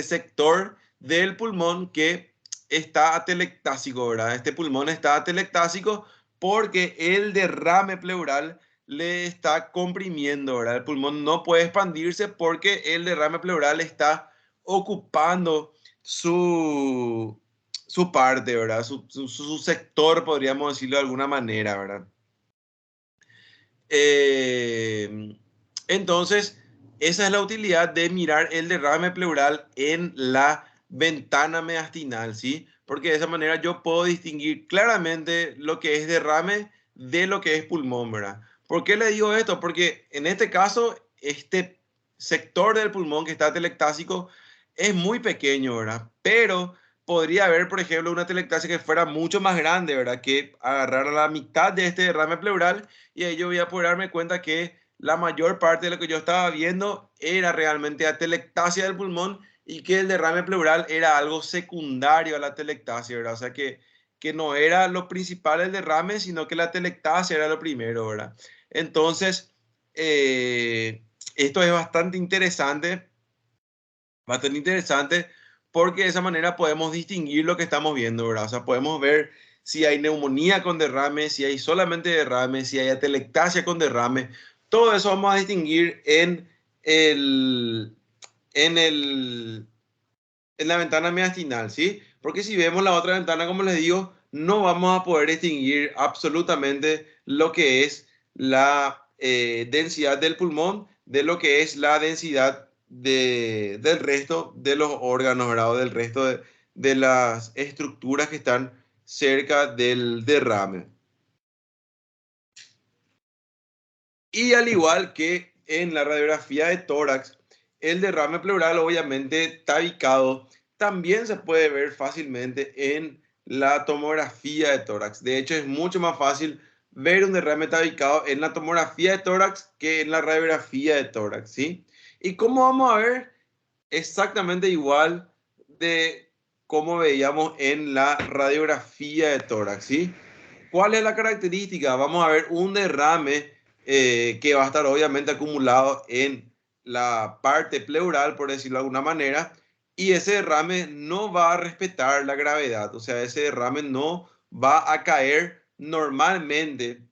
sector del pulmón que está atelectásico, ¿verdad? Este pulmón está atelectásico porque el derrame pleural le está comprimiendo, ¿verdad? El pulmón no puede expandirse porque el derrame pleural está ocupando su parte, ¿verdad? Su sector, podríamos decirlo de alguna manera, ¿verdad? Eh, entonces, esa es la utilidad de mirar el derrame pleural en la ventana mediastinal, ¿sí? Porque de esa manera yo puedo distinguir claramente lo que es derrame de lo que es pulmón, ¿verdad? ¿Por qué le digo esto? Porque en este caso, este sector del pulmón que está telectásico es muy pequeño, ¿verdad? Pero podría haber, por ejemplo, una telectasia que fuera mucho más grande, ¿verdad? Que agarrara la mitad de este derrame pleural y ahí yo voy a poder darme cuenta que la mayor parte de lo que yo estaba viendo era realmente atelectasia del pulmón y que el derrame pleural era algo secundario a la atelectasia, ¿verdad? O sea que no era lo principal el derrame, sino que la atelectasia era lo primero, ¿verdad? Entonces, esto es bastante interesante porque de esa manera podemos distinguir lo que estamos viendo, ¿verdad? O sea, podemos ver si hay neumonía con derrame, si hay solamente derrame, si hay atelectasia con derrame. Todo eso vamos a distinguir el, en el, en la ventana mediastinal, ¿sí? Porque si vemos la otra ventana, como les digo, no vamos a poder distinguir absolutamente lo que es la densidad del pulmón de lo que es la densidad del resto de los órganos, ¿verdad? O del resto de las estructuras que están cerca del derrame. Y al igual que en la radiografía de tórax, el derrame pleural obviamente tabicado también se puede ver fácilmente en la tomografía de tórax. De hecho, es mucho más fácil ver un derrame tabicado en la tomografía de tórax que en la radiografía de tórax, ¿sí? ¿Y cómo vamos a ver? Exactamente igual de cómo veíamos en la radiografía de tórax, ¿sí? ¿Cuál es la característica? Vamos a ver un derrame que va a estar obviamente acumulado en la parte pleural, por decirlo de alguna manera, y ese derrame no va a respetar la gravedad, o sea, ese derrame no va a caer normalmente,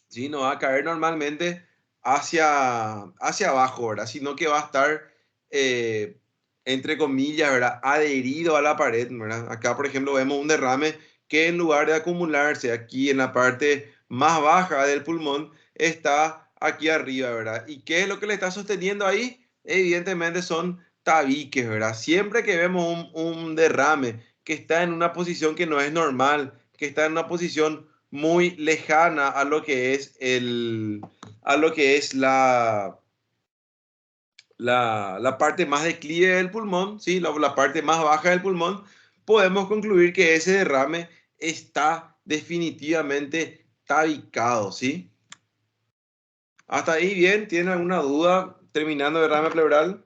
¿sí? No va a caer normalmente hacia abajo, ¿verdad? Sino que va a estar, eh, entre comillas, ¿verdad? Adherido a la pared, ¿verdad? Acá, por ejemplo, vemos un derrame que en lugar de acumularse aquí en la parte más baja del pulmón, está aquí arriba, ¿verdad? ¿Y qué es lo que le está sosteniendo ahí? Evidentemente son tabiques, ¿verdad? Siempre que vemos un derrame que está en una posición que no es normal, que está en una posición muy lejana a lo que es a lo que es la parte más declive del pulmón, ¿sí? La parte más baja del pulmón, podemos concluir que ese derrame está definitivamente tabicado, ¿sí? Hasta ahí bien, ¿tienen alguna duda terminando el derrame pleural?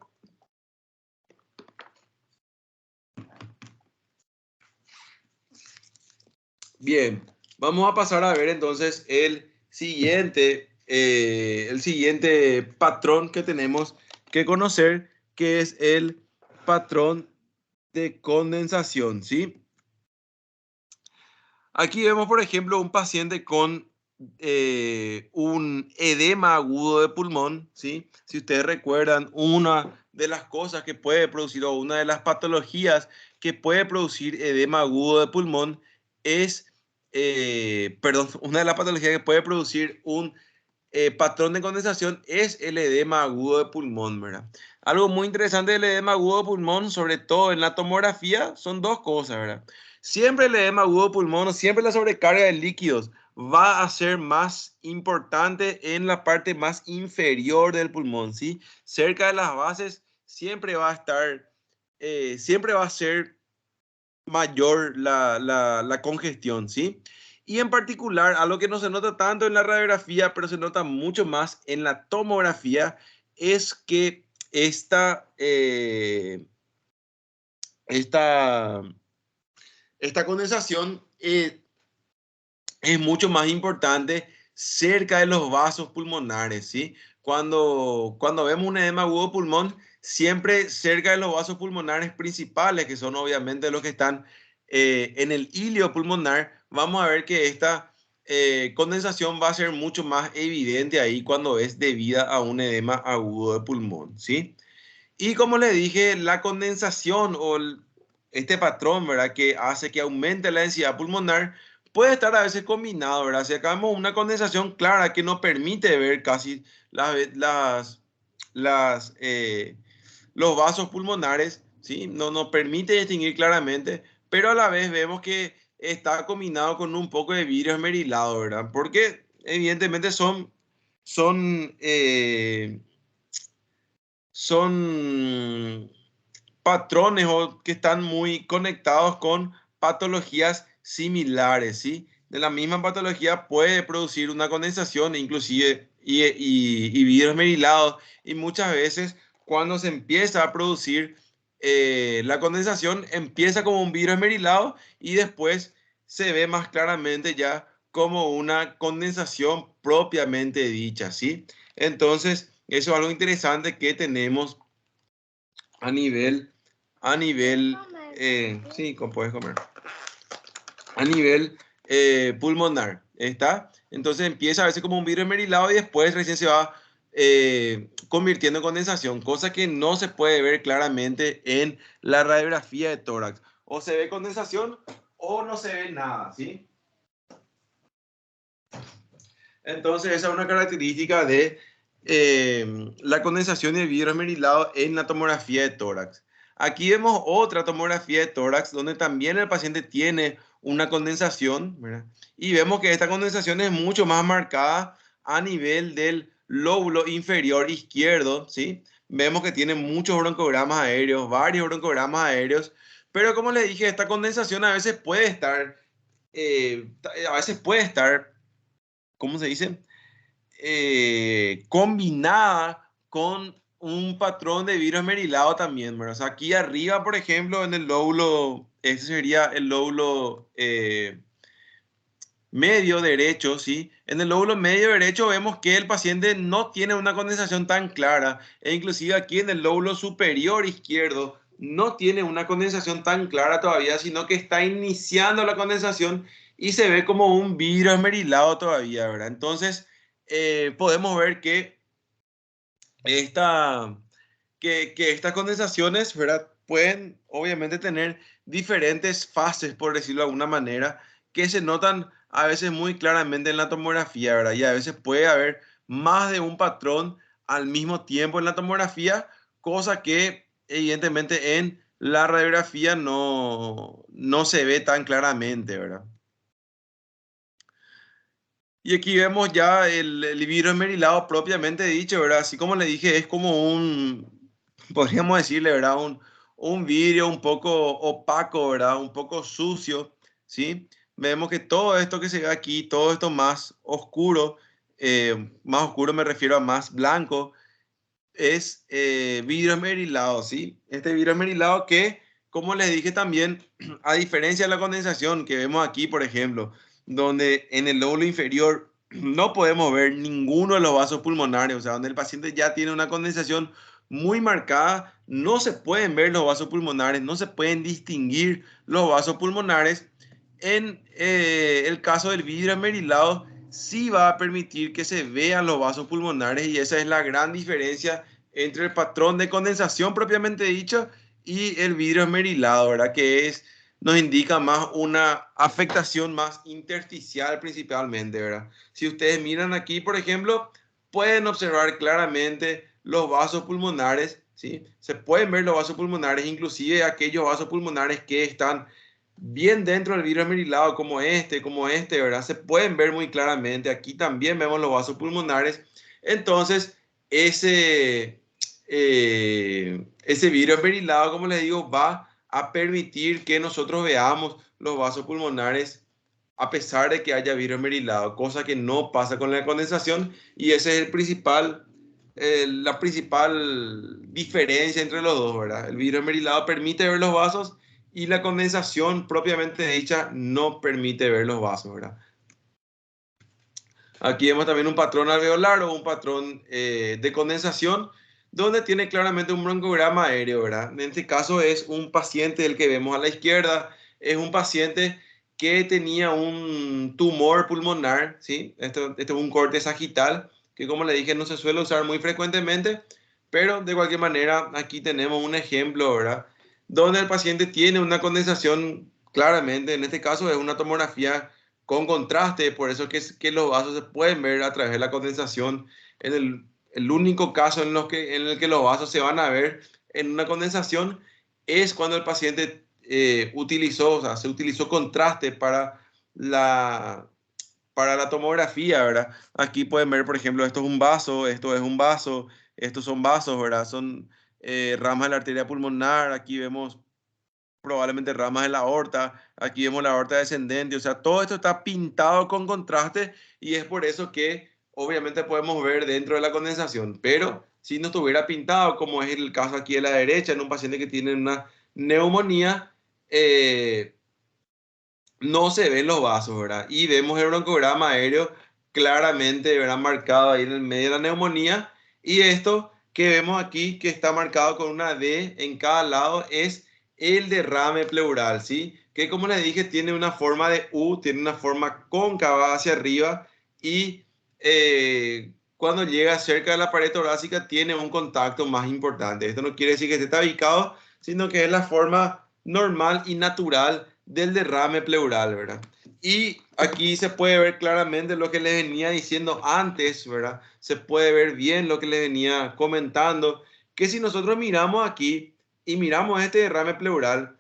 Bien, vamos a pasar a ver entonces el siguiente patrón que tenemos que conocer, que es el patrón de condensación, ¿sí? Aquí vemos, por ejemplo, un paciente con un edema agudo de pulmón, ¿sí? Si ustedes recuerdan, una de las cosas que puede producir o una de las patologías que puede producir edema agudo de pulmón es, perdón, una de las patologías que puede producir un patrón de condensación es el edema agudo de pulmón, ¿verdad? Algo muy interesante del edema agudo de pulmón, sobre todo en la tomografía, son dos cosas, ¿verdad? Siempre el edema agudo de pulmón, siempre la sobrecarga de líquidos va a ser más importante en la parte más inferior del pulmón, ¿sí? Cerca de las bases siempre va a estar, siempre va a ser mayor la congestión, ¿sí? Y en particular, algo que no se nota tanto en la radiografía, pero se nota mucho más en la tomografía, es que esta, esta condensación es mucho más importante cerca de los vasos pulmonares, ¿sí? Cuando vemos un edema agudo de pulmón, siempre cerca de los vasos pulmonares principales, que son obviamente los que están en el híleo pulmonar, vamos a ver que esta condensación va a ser mucho más evidente ahí cuando es debida a un edema agudo de pulmón, ¿sí? Y como le dije, la condensación este patrón, ¿verdad? Que hace que aumente la densidad pulmonar, puede estar a veces combinado, ¿verdad? Si acabamos una condensación clara que no permite ver casi las, eh, los vasos pulmonares, ¿sí? No nos permite distinguir claramente, pero a la vez vemos que está combinado con un poco de vidrio esmerilado, ¿verdad? Porque evidentemente son, eh, son patrones o que están muy conectados con patologías similares, ¿sí? De la misma patología puede producir una condensación, inclusive, y vidrio esmerilado, y muchas veces cuando se empieza a producir la condensación, empieza como un vidrio esmerilado y después se ve más claramente ya como una condensación propiamente dicha, ¿sí? Entonces, eso es algo interesante que tenemos a nivel, sí, puedes comer, a nivel pulmonar, ¿está? Entonces empieza a veces como un vidrio esmerilado y después recién se va convirtiendo en condensación, cosa que no se puede ver claramente en la radiografía de tórax. O se ve condensación o no se ve nada, ¿sí? Entonces esa es una característica de la condensación y el vidrio esmerilado en la tomografía de tórax. Aquí vemos otra tomografía de tórax donde también el paciente tiene una condensación, ¿verdad? Y vemos que esta condensación es mucho más marcada a nivel del lóbulo inferior izquierdo, ¿sí? Vemos que tiene muchos broncogramas aéreos, varios broncogramas aéreos, Pero como le dije, esta condensación a veces puede estar, ¿cómo se dice? Combinada con un patrón de vidrio esmerilado también, ¿verdad? O sea, aquí arriba, por ejemplo, en el lóbulo, ese sería el lóbulo medio derecho, ¿sí? En el lóbulo medio derecho vemos que el paciente no tiene una condensación tan clara, e inclusive aquí en el lóbulo superior izquierdo no tiene una condensación tan clara todavía, sino que está iniciando la condensación y se ve como un vidrio esmerilado todavía, ¿verdad? Entonces, podemos ver que esta, que estas condensaciones, ¿verdad? Pueden obviamente tener diferentes fases, por decirlo de alguna manera, que se notan a veces muy claramente en la tomografía, ¿verdad? Y a veces puede haber más de un patrón al mismo tiempo en la tomografía, cosa que evidentemente en la radiografía no se ve tan claramente, ¿verdad? Y aquí vemos ya el vidrio esmerilado propiamente dicho, ¿verdad? Así como le dije, es como podríamos decirle, ¿verdad? Un vidrio un poco opaco, ¿verdad? Un poco sucio, ¿sí? Vemos que todo esto que se ve aquí, todo esto más oscuro me refiero a más blanco, es vidrio esmerilado, ¿sí? Este vidrio esmerilado que, como les dije también, a diferencia de la condensación que vemos aquí, por ejemplo, donde en el lóbulo inferior no podemos ver ninguno de los vasos pulmonares, o sea, donde el paciente ya tiene una condensación muy marcada, no se pueden ver los vasos pulmonares, no se pueden distinguir los vasos pulmonares. En el caso del vidrio esmerilado, sí va a permitir que se vean los vasos pulmonares y esa es la gran diferencia entre el patrón de condensación propiamente dicho y el vidrio esmerilado, ¿verdad? Nos indica más una afectación más intersticial principalmente, ¿verdad? Si ustedes miran aquí, por ejemplo, pueden observar claramente los vasos pulmonares, ¿sí? Se pueden ver los vasos pulmonares, inclusive aquellos vasos pulmonares que están bien dentro del vidrio esmerilado, como este, ¿verdad? Se pueden ver muy claramente. Aquí también vemos los vasos pulmonares. Entonces, ese vidrio esmerilado, como les digo, va a permitir que nosotros veamos los vasos pulmonares a pesar de que haya vidrio esmerilado, cosa que no pasa con la condensación y ese es la principal diferencia entre los dos, ¿verdad? El vidrio esmerilado permite ver los vasos y la condensación propiamente dicha no permite ver los vasos, ¿verdad? Aquí vemos también un patrón alveolar o un patrón de condensación donde tiene claramente un broncograma aéreo, ¿verdad? En este caso es un paciente del que vemos a la izquierda, es un paciente que tenía un tumor pulmonar, ¿sí? Esto es un corte sagital que como le dije no se suele usar muy frecuentemente, pero de cualquier manera aquí tenemos un ejemplo, ¿verdad? Donde el paciente tiene una condensación claramente, en este caso es una tomografía con contraste, por eso que los vasos se pueden ver a través de la condensación. El único caso en el que los vasos se van a ver en una condensación es cuando el paciente o sea, se utilizó contraste para la tomografía, ¿verdad? Aquí pueden ver, por ejemplo, esto es un vaso, esto es un vaso, estos son vasos, ¿verdad? Son ramas de la arteria pulmonar, aquí vemos probablemente ramas de la aorta, aquí vemos la aorta descendente, o sea, todo esto está pintado con contraste y es por eso que obviamente podemos ver dentro de la condensación, pero si no estuviera pintado, como es el caso aquí de la derecha, en un paciente que tiene una neumonía, no se ven los vasos, ¿verdad? Y vemos el broncograma aéreo claramente, ¿verdad? Marcado ahí en el medio de la neumonía. Y esto que vemos aquí, que está marcado con una D en cada lado, es el derrame pleural, ¿sí? Que como les dije, tiene una forma de U, tiene una forma cóncava hacia arriba y cuando llega cerca de la pared torácica tiene un contacto más importante. Esto no quiere decir que esté tabicado, sino que es la forma normal y natural del derrame pleural, ¿verdad? Y aquí se puede ver claramente lo que les venía diciendo antes, ¿verdad? Se puede ver bien lo que les venía comentando, que si nosotros miramos aquí y miramos este derrame pleural,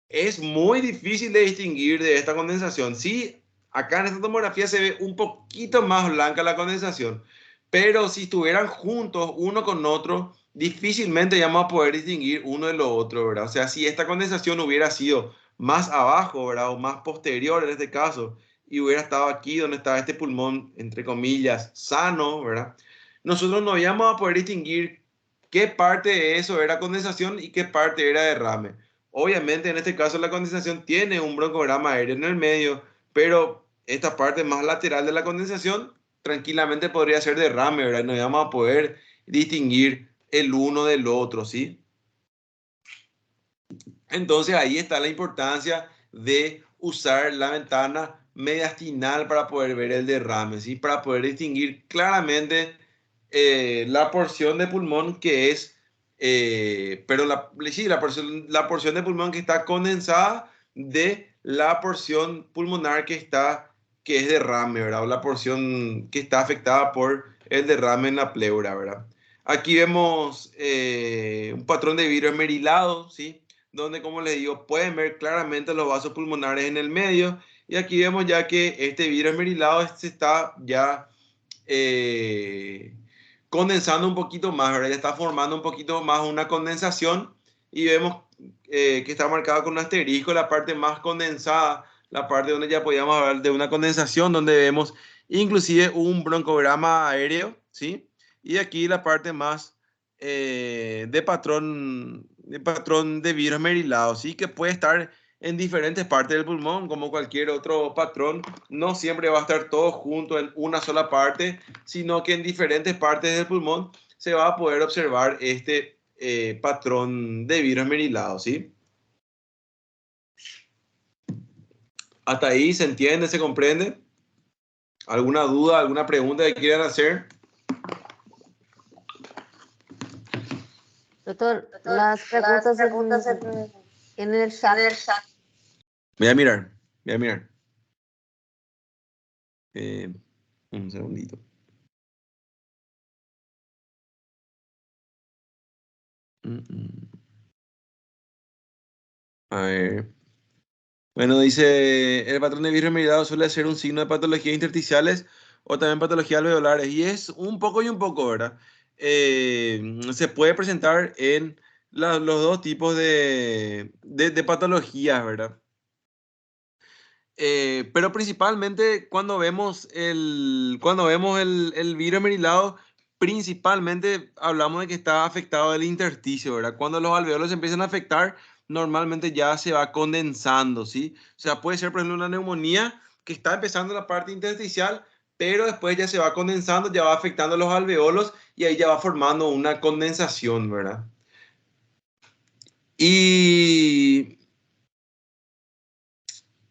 es muy difícil de distinguir de esta condensación. Sí, acá en esta tomografía se ve un poquito más blanca la condensación, pero si estuvieran juntos uno con otro, difícilmente ya vamos a poder distinguir uno de lo otro, ¿verdad? O sea, si esta condensación hubiera sido más abajo, ¿verdad? O más posterior en este caso, y hubiera estado aquí donde estaba este pulmón, entre comillas, sano, ¿verdad? Nosotros no íbamos a poder distinguir qué parte de eso era condensación y qué parte era derrame. Obviamente, en este caso, la condensación tiene un broncograma aéreo en el medio, pero esta parte más lateral de la condensación tranquilamente podría ser derrame, ¿verdad? No íbamos a poder distinguir el uno del otro, ¿sí? Entonces ahí está la importancia de usar la ventana mediastinal para poder ver el derrame, ¿sí? Para poder distinguir claramente la porción de pulmón que es, pero sí, la porción de pulmón que está condensada de la porción pulmonar que es derrame, ¿verdad? O la porción que está afectada por el derrame en la pleura, ¿verdad? Aquí vemos un patrón de vidrio esmerilado, ¿sí? Donde, como les digo, pueden ver claramente los vasos pulmonares en el medio. Y aquí vemos ya que este vidrio esmerilado se está ya eh, condensando un poquito más, ¿verdad? Ya está formando un poquito más una condensación y vemos que está marcado con un asterisco la parte más condensada, la parte donde ya podíamos hablar de una condensación, donde vemos inclusive un broncograma aéreo, ¿sí? Y aquí la parte más de patrón de vidrio esmerilado, ¿sí? Que puede estar en diferentes partes del pulmón, como cualquier otro patrón. No siempre va a estar todo junto en una sola parte, sino que en diferentes partes del pulmón se va a poder observar este patrón de vidrio esmerilado, ¿sí? Hasta ahí se entiende, se comprende. ¿Alguna duda, alguna pregunta que quieran hacer? Doctor, las preguntas en el chat. Voy a mirar, voy a mirar. Un segundito. A ver. Bueno, dice, el patrón de vidrio esmerilado suele ser un signo de patologías intersticiales o también patologías alveolares. Y es un poco y un poco, ¿verdad? Se puede presentar en los dos tipos de patologías, ¿verdad? Pero principalmente cuando vemos el vidrio esmerilado, principalmente hablamos de que está afectado el intersticio, ¿verdad? Cuando los alveolos empiezan a afectar, normalmente ya se va condensando, ¿sí? O sea, puede ser, por ejemplo, una neumonía que está empezando en la parte intersticial, pero después ya se va condensando, ya va afectando los alveolos y ahí ya va formando una condensación, ¿verdad? Y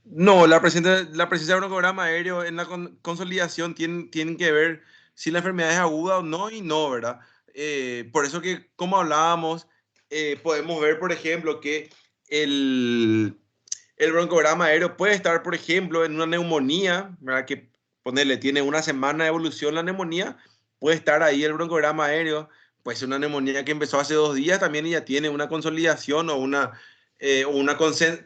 no, la presencia de broncograma aéreo en la consolidación tienen que ver si la enfermedad es aguda o no y no, ¿verdad? Por eso que, como hablábamos, podemos ver, por ejemplo, que el broncograma aéreo puede estar, por ejemplo, en una neumonía, ¿verdad? Que ponerle, tiene una semana de evolución la neumonía, puede estar ahí el broncograma aéreo, puede ser una neumonía que empezó hace 2 días también y ya tiene una consolidación o una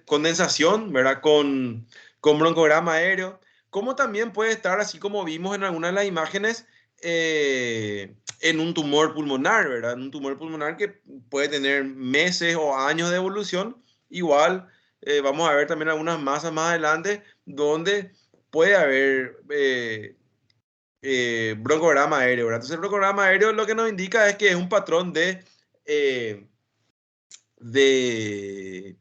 condensación, ¿verdad? Con broncograma aéreo, como también puede estar, así como vimos en algunas de las imágenes, en un tumor pulmonar, ¿verdad? En un tumor pulmonar que puede tener meses o años de evolución, igual vamos a ver también algunas masas más adelante donde puede haber broncograma aéreo, ¿verdad? Entonces el broncograma aéreo lo que nos indica es que es un patrón eh, de,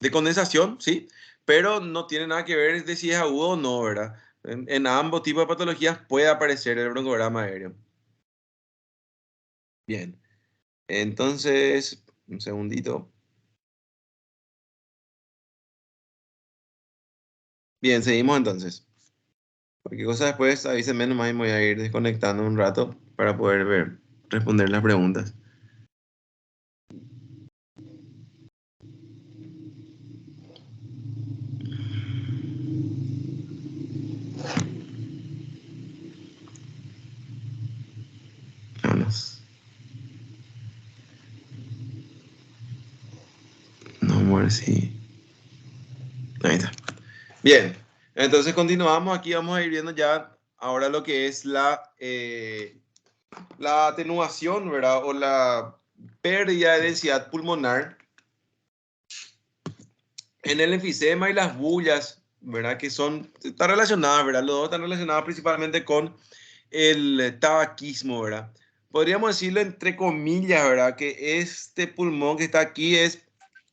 de condensación, ¿sí? Pero no tiene nada que ver de si es agudo o no, ¿verdad? En ambos tipos de patologías puede aparecer el broncograma aéreo. Bien, entonces, un segundito. Bien, seguimos entonces. Cualquier cosa después avísenme nomás y me voy a ir desconectando un rato para poder ver, responder las preguntas. Vamos. No, amor, sí. Ahí está. Bien, entonces continuamos. Aquí vamos a ir viendo ya ahora lo que es la atenuación, ¿verdad? O pérdida de densidad pulmonar en el enfisema y las bullas, ¿verdad? Que están relacionadas, ¿verdad? Los dos están relacionados principalmente con el tabaquismo, ¿verdad? Podríamos decirlo entre comillas, ¿verdad? Que este pulmón que está aquí es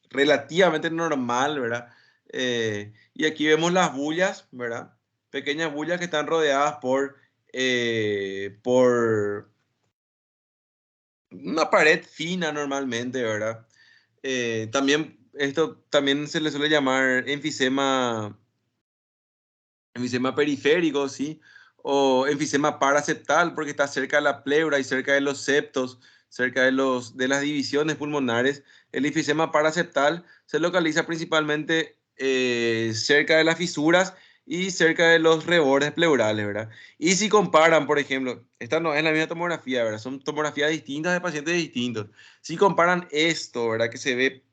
relativamente normal, ¿verdad? Y aquí vemos las bullas, ¿verdad? Pequeñas bullas que están rodeadas por una pared fina normalmente, ¿verdad? Esto también se le suele llamar enfisema periférico, ¿sí? O enfisema paraseptal, porque está cerca de la pleura y cerca de los septos, cerca de las divisiones pulmonares. El enfisema paraseptal se localiza principalmente cerca de las fisuras y cerca de los rebordes pleurales, ¿verdad? Y si comparan, por ejemplo, esta no es la misma tomografía, ¿verdad? Son tomografías distintas de pacientes distintos. Si comparan esto, ¿verdad? Que se ve,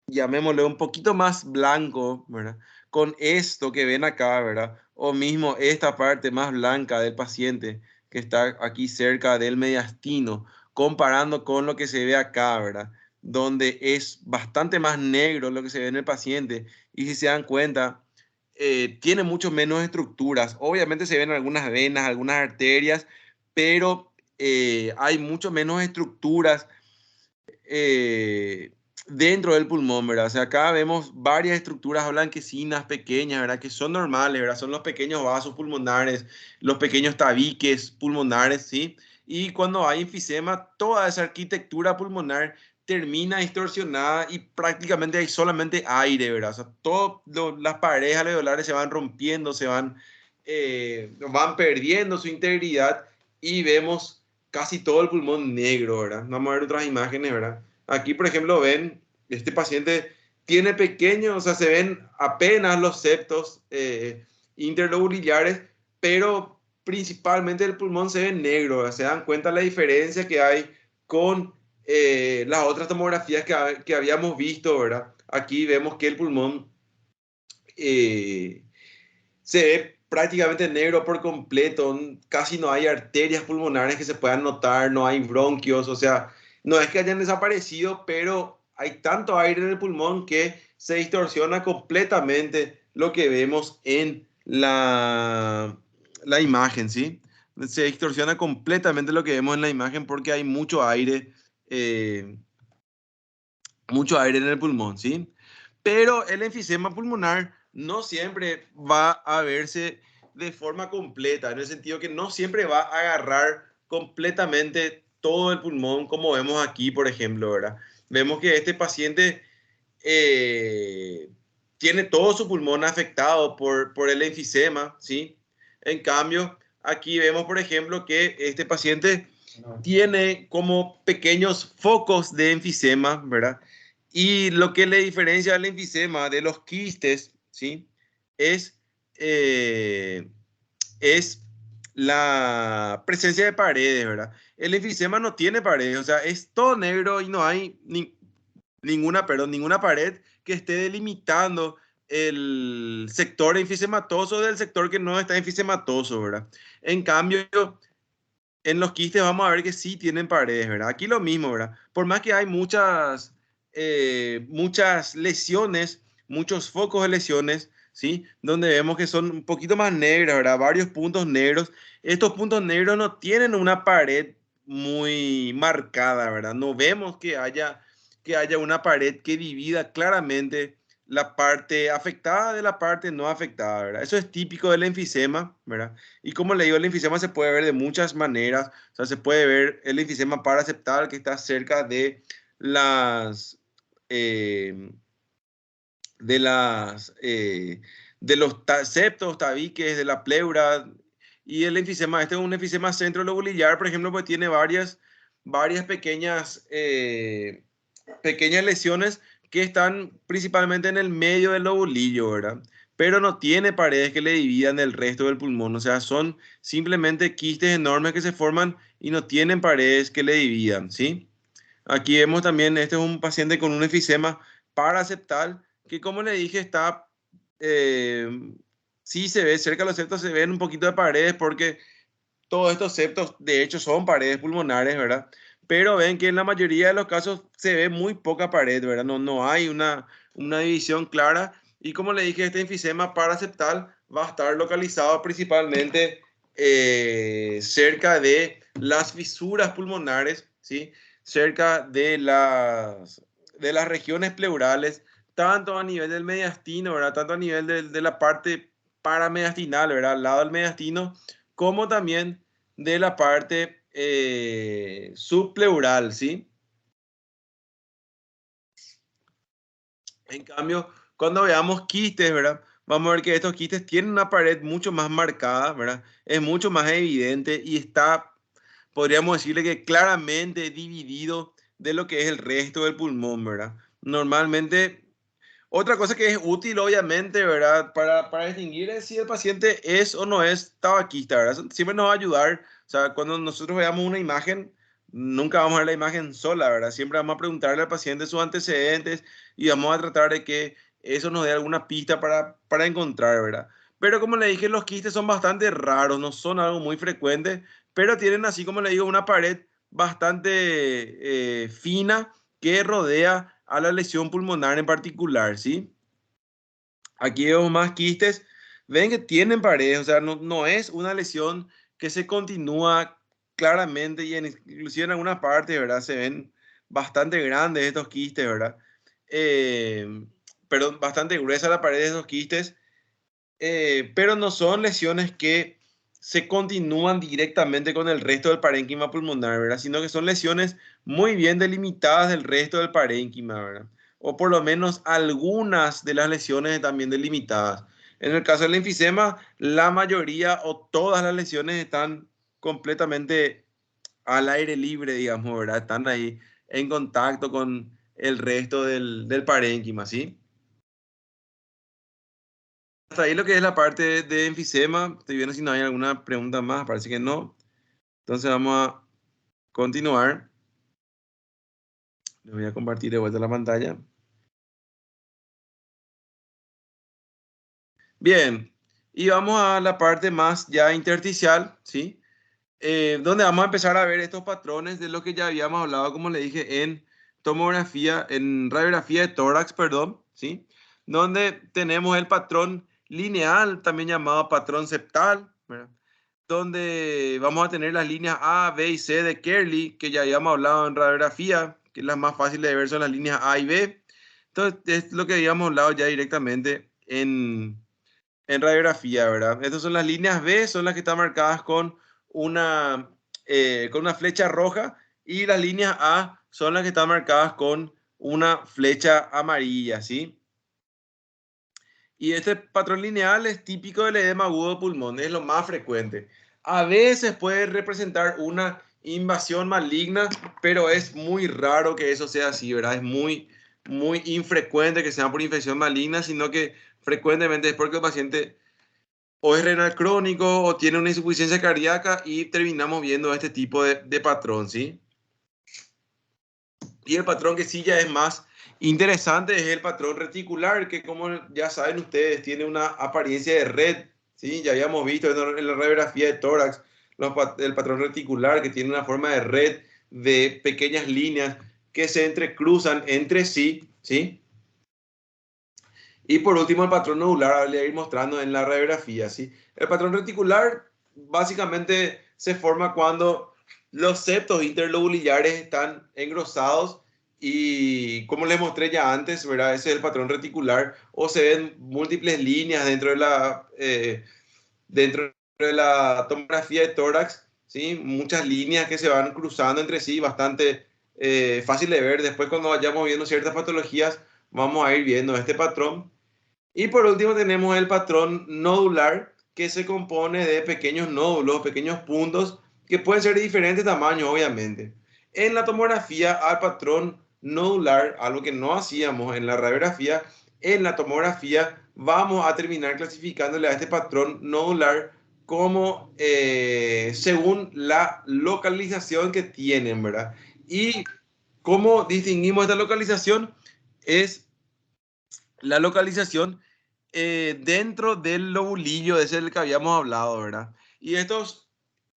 llamémosle, un poquito más blanco, ¿verdad? Con esto que ven acá, ¿verdad? O mismo esta parte más blanca del paciente que está aquí cerca del mediastino, comparando con lo que se ve acá, ¿verdad? Donde es bastante más negro lo que se ve en el paciente. Y si se dan cuenta, tiene mucho menos estructuras. Obviamente se ven algunas venas, algunas arterias, pero hay mucho menos estructuras eh, dentro del pulmón, ¿verdad? O sea, acá vemos varias estructuras blanquecinas pequeñas, ¿verdad? Que son normales, ¿verdad? Son los pequeños vasos pulmonares, los pequeños tabiques pulmonares, ¿sí? Y cuando hay enfisema, toda esa arquitectura pulmonar termina distorsionada y prácticamente hay solamente aire, ¿verdad? O sea, todas las paredes alveolares se van rompiendo, van perdiendo su integridad y vemos casi todo el pulmón negro, ¿verdad? Vamos a ver otras imágenes, ¿verdad? Aquí, por ejemplo, ven, este paciente tiene pequeños, o sea, se ven apenas los septos interlobulares, pero principalmente el pulmón se ve negro, ¿verdad? Se dan cuenta la diferencia que hay con las otras tomografías que habíamos visto, ¿verdad? Aquí vemos que el pulmón eh, se ve prácticamente negro por completo, casi no hay arterias pulmonares que se puedan notar, no hay bronquios, o sea, no es que hayan desaparecido, pero hay tanto aire en el pulmón que se distorsiona completamente lo que vemos en la imagen, ¿sí? Se distorsiona completamente lo que vemos en la imagen porque hay eh, mucho aire en el pulmón, ¿sí? Pero el enfisema pulmonar no siempre va a verse de forma completa, en el sentido que no siempre va a agarrar completamente todo el pulmón, como vemos aquí, por ejemplo, ¿verdad? Vemos que este paciente eh, tiene todo su pulmón afectado por el enfisema, ¿sí? En cambio, aquí vemos, por ejemplo, que este paciente tiene como pequeños focos de enfisema, ¿verdad? Y lo que le diferencia al enfisema de los quistes, ¿sí? Es, eh, es la presencia de paredes, ¿verdad? El enfisema no tiene paredes, o sea, es todo negro y no hay ninguna pared que esté delimitando el sector enfisematoso del sector que no está enfisematoso, ¿verdad? En cambio, en los quistes vamos a ver que sí tienen paredes, ¿verdad? Aquí lo mismo, ¿verdad? Por más que hay muchas lesiones, muchos focos de lesiones, ¿sí? Donde vemos que son un poquito más negras, ¿verdad? Varios puntos negros. Estos puntos negros no tienen una pared muy marcada, ¿verdad? No vemos que haya una pared que divida claramente la parte afectada de la parte no afectada, ¿verdad? Eso es típico del enfisema, ¿verdad? Y como le digo, el enfisema se puede ver de muchas maneras. O sea, se puede ver el enfisema paraseptal que está cerca las, eh, de las, de los septos, tabiques, de la pleura. Y el enfisema, este es un enfisema centrolobulillar, por ejemplo, pues tiene varias pequeñas lesiones que están principalmente en el medio del lobulillo, ¿verdad? Pero no tiene paredes que le dividan del resto del pulmón, o sea, son simplemente quistes enormes que se forman y no tienen paredes que le dividan, ¿sí? Aquí vemos también, este es un paciente con un enfisema paraseptal que, como le dije, eh, sí se ve, cerca de los septos se ven un poquito de paredes porque todos estos septos, de hecho, son paredes pulmonares, ¿verdad? pero ven que en la mayoría de los casos se ve muy poca pared, ¿verdad? No hay una división clara. Y como le dije, este enfisema paraseptal va a estar localizado principalmente cerca de las fisuras pulmonares, ¿sí? Cerca de las regiones pleurales, tanto a nivel del mediastino, ¿verdad? Tanto a nivel de la parte paramediastinal, ¿verdad? Al lado del mediastino, como también de la parte subpleural, ¿sí? En cambio, cuando veamos quistes, ¿verdad? Vamos a ver que estos quistes tienen una pared mucho más marcada, ¿verdad? Es mucho más evidente y está, podríamos decirle que claramente dividido de lo que es el resto del pulmón, ¿verdad? Normalmente, otra cosa que es útil, obviamente, ¿verdad? Para distinguir es si el paciente es o no es tabaquista, ¿verdad? Eso siempre nos va a ayudar. O sea, cuando nosotros veamos una imagen, nunca vamos a ver la imagen sola, ¿verdad? Siempre vamos a preguntarle al paciente sus antecedentes y vamos a tratar de que eso nos dé alguna pista para encontrar, ¿verdad? Pero como le dije, los quistes son bastante raros, no son algo muy frecuente, pero tienen así, como le digo, una pared bastante fina que rodea a la lesión pulmonar en particular, ¿sí? Aquí vemos más quistes. Ven que tienen paredes, o sea, no es una lesión que se continúa claramente y inclusive en algunas partes, ¿verdad? Se ven bastante grandes estos quistes, ¿verdad? Eh, Perdón, bastante gruesa la pared de estos quistes, pero no son lesiones que se continúan directamente con el resto del parénquima pulmonar, ¿verdad? Sino que son lesiones muy bien delimitadas del resto del parénquima, ¿verdad? O por lo menos algunas de las lesiones están bien delimitadas. En el caso del enfisema, la mayoría o todas las lesiones están completamente al aire libre, digamos, ¿verdad? Están ahí en contacto con el resto del parénquima, ¿sí? Hasta ahí lo que es la parte de enfisema. Estoy viendo si no hay alguna pregunta más. Parece que no. Entonces vamos a continuar. Les voy a compartir de vuelta la pantalla. Bien. Y vamos a la parte más ya intersticial, ¿sí? Donde vamos a empezar a ver estos patrones de lo que ya habíamos hablado, como le dije, en tomografía, en radiografía de tórax, perdón, ¿sí? Donde tenemos el patrón lineal, también llamado patrón septal, ¿verdad? Donde vamos a tener las líneas A, B y C de Kerley, que ya habíamos hablado en radiografía, que las más fáciles de ver son las líneas A y B. Entonces, es lo que habíamos hablado ya directamente en radiografía, ¿verdad? Estas son las líneas B, son las que están marcadas una, con una flecha roja, y las líneas A son las que están marcadas con una flecha amarilla, ¿sí? Y este patrón lineal es típico del edema agudo de pulmón, es lo más frecuente. A veces puede representar una invasión maligna, pero es muy raro que eso sea así, ¿verdad? Es muy infrecuente que sea por infección maligna, sino que frecuentemente es porque el paciente o es renal crónico o tiene una insuficiencia cardíaca y terminamos viendo este tipo de patrón, ¿sí? Y el patrón que sí ya es más interesante es el patrón reticular, que como ya saben ustedes, tiene una apariencia de red, ¿sí? Ya habíamos visto en la radiografía de tórax el patrón reticular, que tiene una forma de red de pequeñas líneas que se entrecruzan entre sí, ¿sí? Y por último, el patrón nodular, le voy a ir mostrando en la radiografía, ¿sí? El patrón reticular básicamente se forma cuando los septos interlobulillares están engrosados y, como les mostré ya antes, ¿verdad? Ese es el patrón reticular, o se ven múltiples líneas dentro de la tomografía de tórax, ¿sí? Muchas líneas que se van cruzando entre sí, bastante fácil de ver. Después, cuando vayamos viendo ciertas patologías, vamos a ir viendo este patrón. Y por último tenemos el patrón nodular, que se compone de pequeños nódulos, pequeños puntos, que pueden ser de diferentes tamaños, obviamente. En la tomografía al patrón nodular, algo que no hacíamos en la radiografía, en la tomografía vamos a terminar clasificándole a este patrón nodular como según la localización que tienen, ¿verdad? Y cómo distinguimos esta localización es la localización dentro del lobulillo, ese es el que habíamos hablado, ¿verdad? Y estos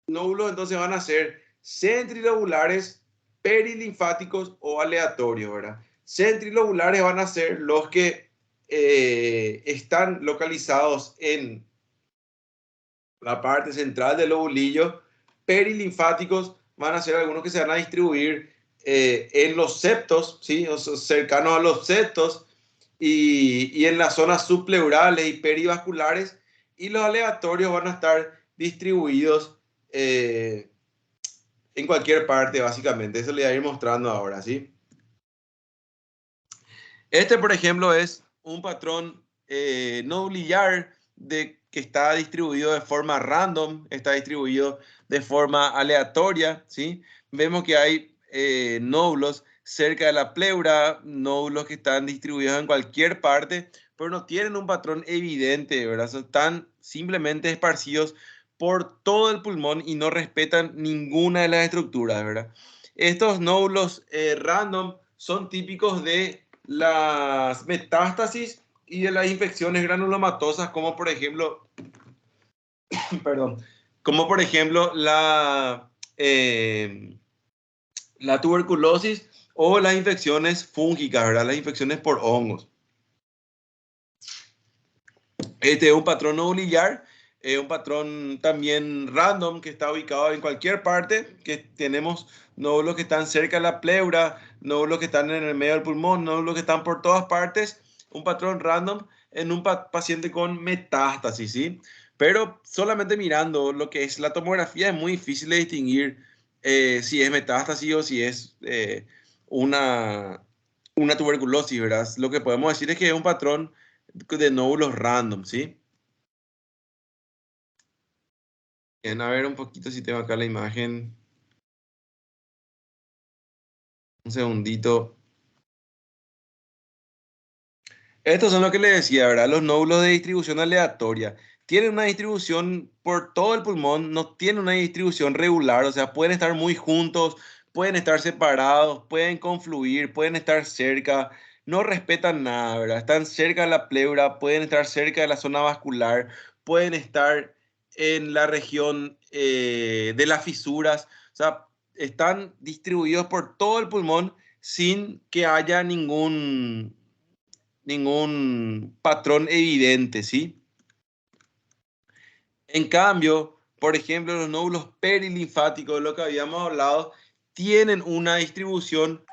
lóbulos entonces van a ser centrilobulares perilinfáticos o aleatorios, ¿verdad? Centrilobulares van a ser los que están localizados en la parte central del lobulillo. Perilinfáticos van a ser algunos que se van a distribuir en los septos, ¿sí? O sea, cercanos a los septos y en las zonas subpleurales y perivasculares. Y los aleatorios van a estar distribuidos en cualquier parte, básicamente. Eso le voy a ir mostrando ahora, ¿sí? Este, por ejemplo, es un patrón nodular que está distribuido de forma random, está distribuido de forma aleatoria, ¿sí? Vemos que hay nódulos cerca de la pleura, nódulos que están distribuidos en cualquier parte, pero no tienen un patrón evidente, ¿verdad? Están simplemente esparcidos por todo el pulmón y no respetan ninguna de las estructuras, ¿verdad? Estos nódulos random son típicos de las metástasis y de las infecciones granulomatosas, como por ejemplo, perdón, como por ejemplo la tuberculosis o las infecciones fúngicas, ¿verdad? Las infecciones por hongos. Este es un patrón nodular, un patrón también random que está ubicado en cualquier parte, que tenemos nódulos que están cerca de la pleura, nódulos que están en el medio del pulmón, nódulos que están por todas partes, un patrón random en un paciente con metástasis, ¿sí? Pero solamente mirando lo que es la tomografía es muy difícil de distinguir si es metástasis o si es una, una tuberculosis, ¿verdad? Lo que podemos decir es que es un patrón de nódulos random, ¿sí? Bien, a ver un poquito si tengo acá la imagen. Un segundito. Estos son lo que les decía, ¿verdad? Los nódulos de distribución aleatoria. Tienen una distribución por todo el pulmón, no tienen una distribución regular, o sea, pueden estar muy juntos, pueden estar separados, pueden confluir, pueden estar cerca, no respetan nada, ¿verdad? Están cerca de la pleura, pueden estar cerca de la zona vascular, pueden estar en la región de las fisuras, o sea, están distribuidos por todo el pulmón sin que haya ningún patrón evidente, ¿sí? En cambio, por ejemplo, los nódulos perilinfáticos, de lo que habíamos hablado, tienen una distribución,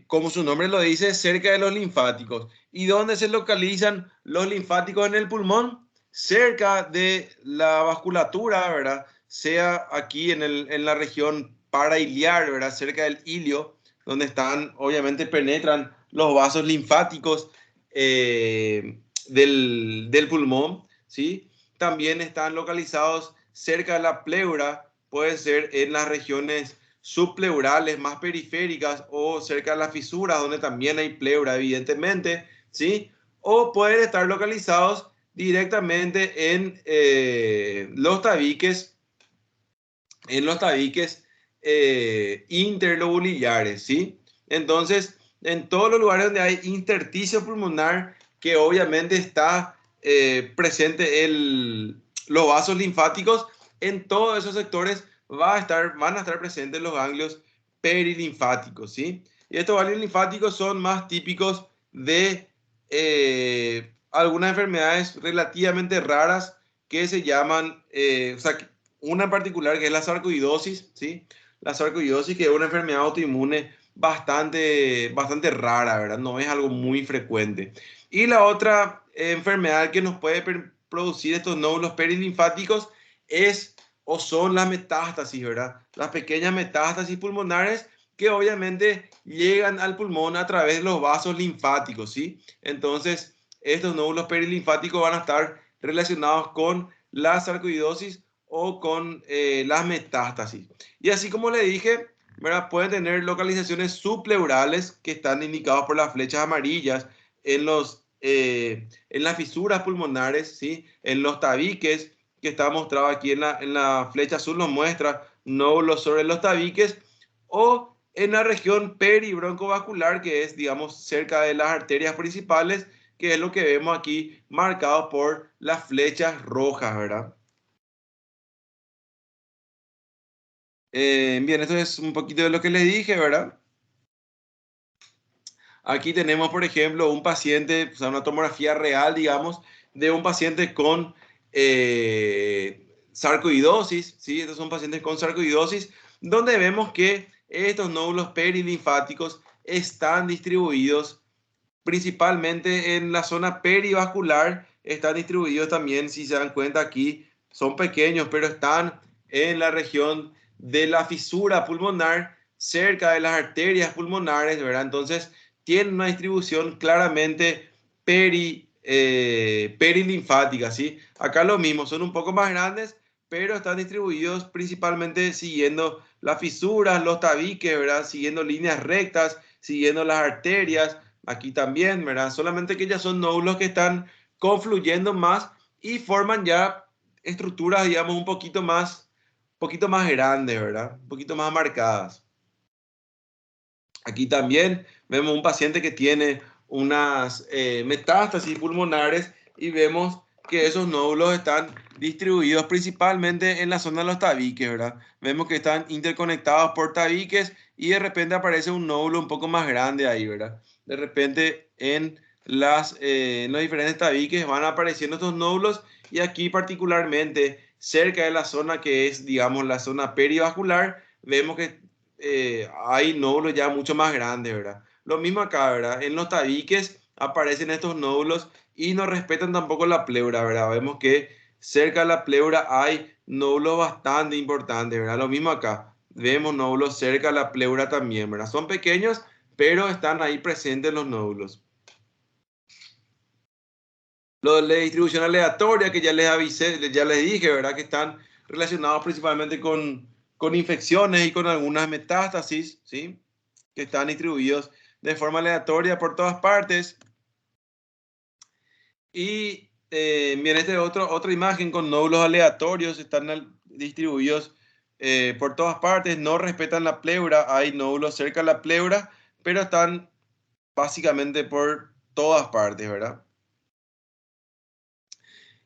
como su nombre lo dice, cerca de los linfáticos. ¿Y dónde se localizan los linfáticos en el pulmón? Cerca de la vasculatura, ¿verdad? Sea aquí en la región parailiar, ¿verdad? Cerca del ilio, donde están, obviamente penetran los vasos linfáticos del pulmón, ¿sí? También están localizados cerca de la pleura, puede ser en las regiones subpleurales más periféricas o cerca de las fisuras donde también hay pleura evidentemente, ¿sí? O pueden estar localizados directamente en los tabiques interlobulares, ¿sí? Entonces, en todos los lugares donde hay intersticio pulmonar, que obviamente está presente los vasos linfáticos, en todos esos sectores van a estar presentes los ganglios perilinfáticos, ¿sí? Y estos ganglios linfáticos son más típicos de algunas enfermedades relativamente raras que se llaman, o sea, una en particular que es la sarcoidosis, ¿sí? La sarcoidosis, que es una enfermedad autoinmune bastante rara, ¿verdad? No es algo muy frecuente. Y la otra enfermedad que nos puede producir estos nódulos perilinfáticos es o son las metástasis, ¿verdad? Las pequeñas metástasis pulmonares que obviamente llegan al pulmón a través de los vasos linfáticos, ¿sí? Entonces, estos nódulos perilinfáticos van a estar relacionados con la sarcoidosis o con las metástasis. Y así como le dije, ¿verdad? Pueden tener localizaciones subpleurales que están indicados por las flechas amarillas en las fisuras pulmonares, ¿sí? En los tabiques, que está mostrado aquí en la flecha azul, nos muestra nódulos sobre los tabiques, o en la región peribroncovascular, que es, digamos, cerca de las arterias principales, que es lo que vemos aquí marcado por las flechas rojas, ¿verdad? Bien, esto es un poquito de lo que les dije, ¿verdad? Aquí tenemos, por ejemplo, un paciente, o sea, una tomografía real, digamos, de un paciente con sarcoidosis, ¿sí? Estos son pacientes con sarcoidosis, donde vemos que estos nódulos perilinfáticos están distribuidos principalmente en la zona perivascular, están distribuidos también, si se dan cuenta aquí, son pequeños, pero están en la región de la fisura pulmonar, cerca de las arterias pulmonares, ¿verdad? Entonces, tienen una distribución claramente perilinfática, ¿sí? Acá lo mismo, son un poco más grandes, pero están distribuidos principalmente siguiendo las fisuras, los tabiques, ¿verdad? Siguiendo líneas rectas, siguiendo las arterias. Aquí también, ¿verdad? Solamente que ya son nódulos que están confluyendo más y forman ya estructuras, digamos, un poquito más grandes, ¿verdad? Un poquito más marcadas. Aquí también vemos un paciente que tiene unas metástasis pulmonares y vemos que esos nódulos están distribuidos principalmente en la zona de los tabiques, ¿verdad? Vemos que están interconectados por tabiques y de repente aparece un nódulo un poco más grande ahí, ¿verdad? De repente en los diferentes tabiques van apareciendo estos nódulos y aquí particularmente cerca de la zona que es, digamos, la zona perivascular, vemos que hay nódulos ya mucho más grandes, ¿verdad? Lo mismo acá, ¿verdad? En los tabiques aparecen estos nódulos y no respetan tampoco la pleura, ¿verdad? Vemos que cerca de la pleura hay nódulos bastante importantes, ¿verdad? Lo mismo acá. Vemos nódulos cerca de la pleura también, ¿verdad? Son pequeños, pero están ahí presentes los nódulos. Lo de la distribución aleatoria que ya les avisé, ya les dije, ¿verdad? Que están relacionados principalmente con infecciones y con algunas metástasis, ¿sí? Que están distribuidos de forma aleatoria por todas partes. Y bien, esta es otra imagen con nódulos aleatorios, están distribuidos por todas partes, no respetan la pleura, hay nódulos cerca de la pleura, pero están básicamente por todas partes, ¿verdad?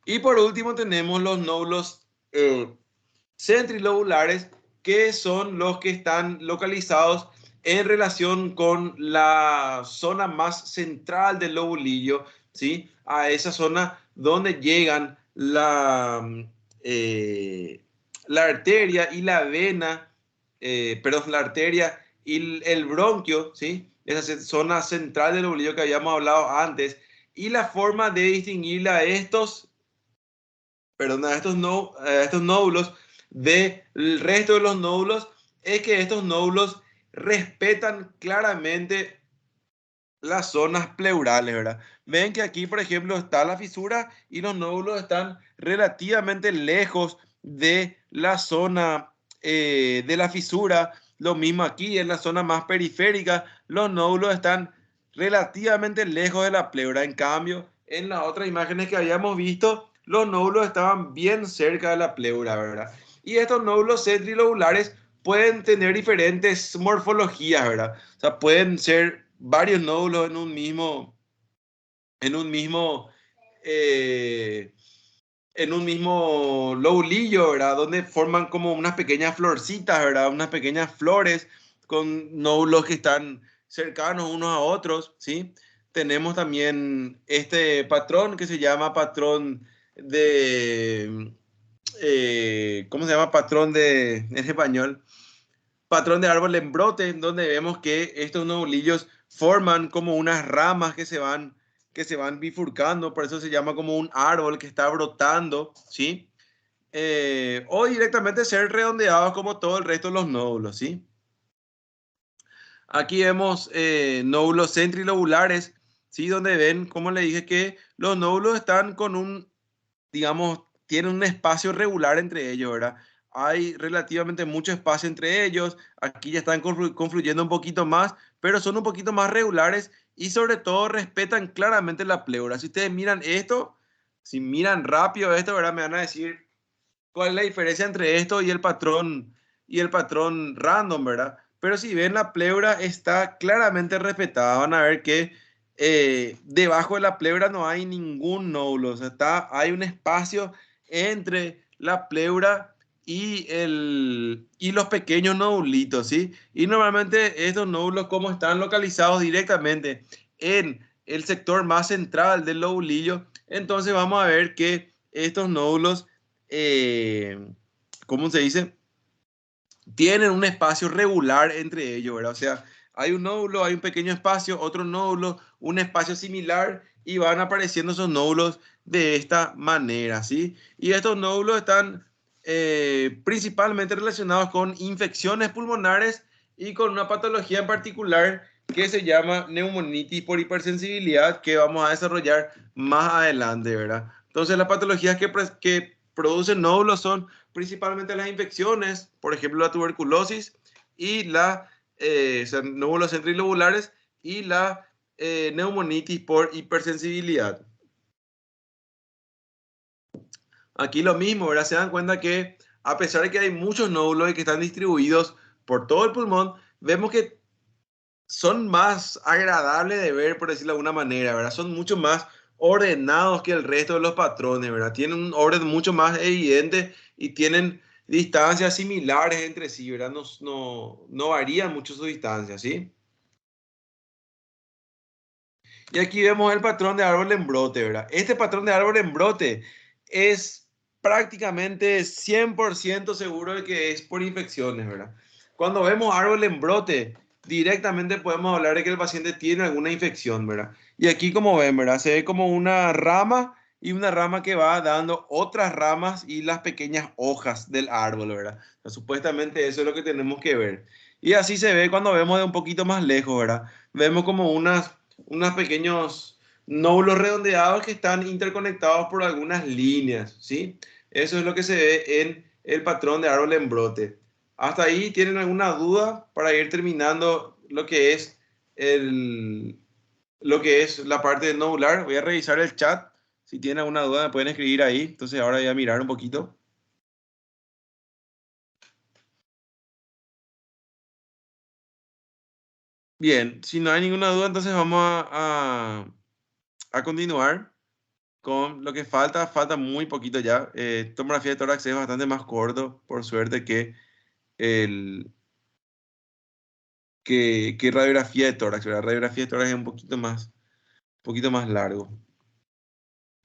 Y por último tenemos los nódulos centrilobulares, que son los que están localizados en relación con la zona más central del lobulillo, ¿sí? A esa zona donde llegan la arteria y la vena, perdón, la arteria y el bronquio, ¿sí? Esa zona central del lobulillo que habíamos hablado antes. Y la forma de distinguirle a estos, perdón, a estos, no, a estos nódulos del resto de los nódulos es que estos nódulos respetan claramente las zonas pleurales, ¿verdad? Ven que aquí, por ejemplo, está la fisura y los nódulos están relativamente lejos de la zona de la fisura. Lo mismo aquí, en la zona más periférica, los nódulos están relativamente lejos de la pleura. En cambio, en las otras imágenes que habíamos visto, los nódulos estaban bien cerca de la pleura, ¿verdad? Y estos nódulos centrilobulares pueden tener diferentes morfologías, ¿verdad? O sea, pueden ser varios nódulos en un mismo, eh, en un mismo lobulillo, ¿verdad? Donde forman como unas pequeñas florcitas, ¿verdad? Unas pequeñas flores con nódulos que están cercanos unos a otros, ¿sí? Tenemos también este patrón que se llama patrón de, ¿cómo se llama? Patrón de, en español, patrón de árbol en brote, donde vemos que estos nodulillos forman como unas ramas que se van bifurcando, por eso se llama como un árbol que está brotando, ¿sí? O directamente ser redondeados como todo el resto de los nódulos, ¿sí? Aquí vemos nódulos centrilobulares, ¿sí? Donde ven, como le dije, que los nódulos están con un, digamos, tienen un espacio regular entre ellos, ¿verdad? Hay relativamente mucho espacio entre ellos. Aquí ya están confluyendo un poquito más, pero son un poquito más regulares y sobre todo respetan claramente la pleura. Si ustedes miran esto, si miran rápido esto, ¿verdad? Me van a decir cuál es la diferencia entre esto y el patrón random, ¿verdad? Pero si ven, la pleura está claramente respetada. Van a ver que debajo de la pleura no hay ningún nódulo. O sea, hay un espacio entre la pleura y los pequeños nodulitos, ¿sí? Y normalmente estos nódulos, como están localizados directamente en el sector más central del lobulillo, entonces vamos a ver que estos nódulos, ¿cómo se dice? Tienen un espacio regular entre ellos, ¿verdad? O sea, hay un nódulo, hay un pequeño espacio, otro nódulo, un espacio similar y van apareciendo esos nódulos de esta manera, ¿sí? Y estos nódulos están principalmente relacionados con infecciones pulmonares y con una patología en particular que se llama neumonitis por hipersensibilidad, que vamos a desarrollar más adelante, ¿verdad? Entonces, las patologías que producen nódulos son principalmente las infecciones, por ejemplo, la tuberculosis y o sea, nódulos centrilobulares y la neumonitis por hipersensibilidad. Aquí lo mismo, ¿verdad? Se dan cuenta que a pesar de que hay muchos nódulos y que están distribuidos por todo el pulmón, vemos que son más agradables de ver, por decirlo de alguna manera, ¿verdad? Son mucho más ordenados que el resto de los patrones, ¿verdad? Tienen un orden mucho más evidente y tienen distancias similares entre sí, ¿verdad? No varían mucho sus distancias, ¿sí? Y aquí vemos el patrón de árbol en brote, ¿verdad? Este patrón de árbol en brote es prácticamente 100% seguro de que es por infecciones, ¿verdad? Cuando vemos árbol en brote, directamente podemos hablar de que el paciente tiene alguna infección, ¿verdad? Y aquí como ven, ¿verdad? Se ve como una rama y una rama que va dando otras ramas y las pequeñas hojas del árbol, ¿verdad? O sea, supuestamente eso es lo que tenemos que ver. Y así se ve cuando vemos de un poquito más lejos, ¿verdad? Vemos como unos pequeños nódulos redondeados que están interconectados por algunas líneas, ¿sí? Eso es lo que se ve en el patrón de árbol en brote. ¿Hasta ahí tienen alguna duda para ir terminando lo que es lo que es la parte de nodular? Voy a revisar el chat. Si tienen alguna duda me pueden escribir ahí. Entonces ahora voy a mirar un poquito. Bien, si no hay ninguna duda, entonces vamos a continuar con lo que falta. Falta muy poquito ya. Tomografía de tórax es bastante más corto, por suerte, el, que radiografía de tórax, ¿verdad? Radiografía de tórax es un poquito más largo.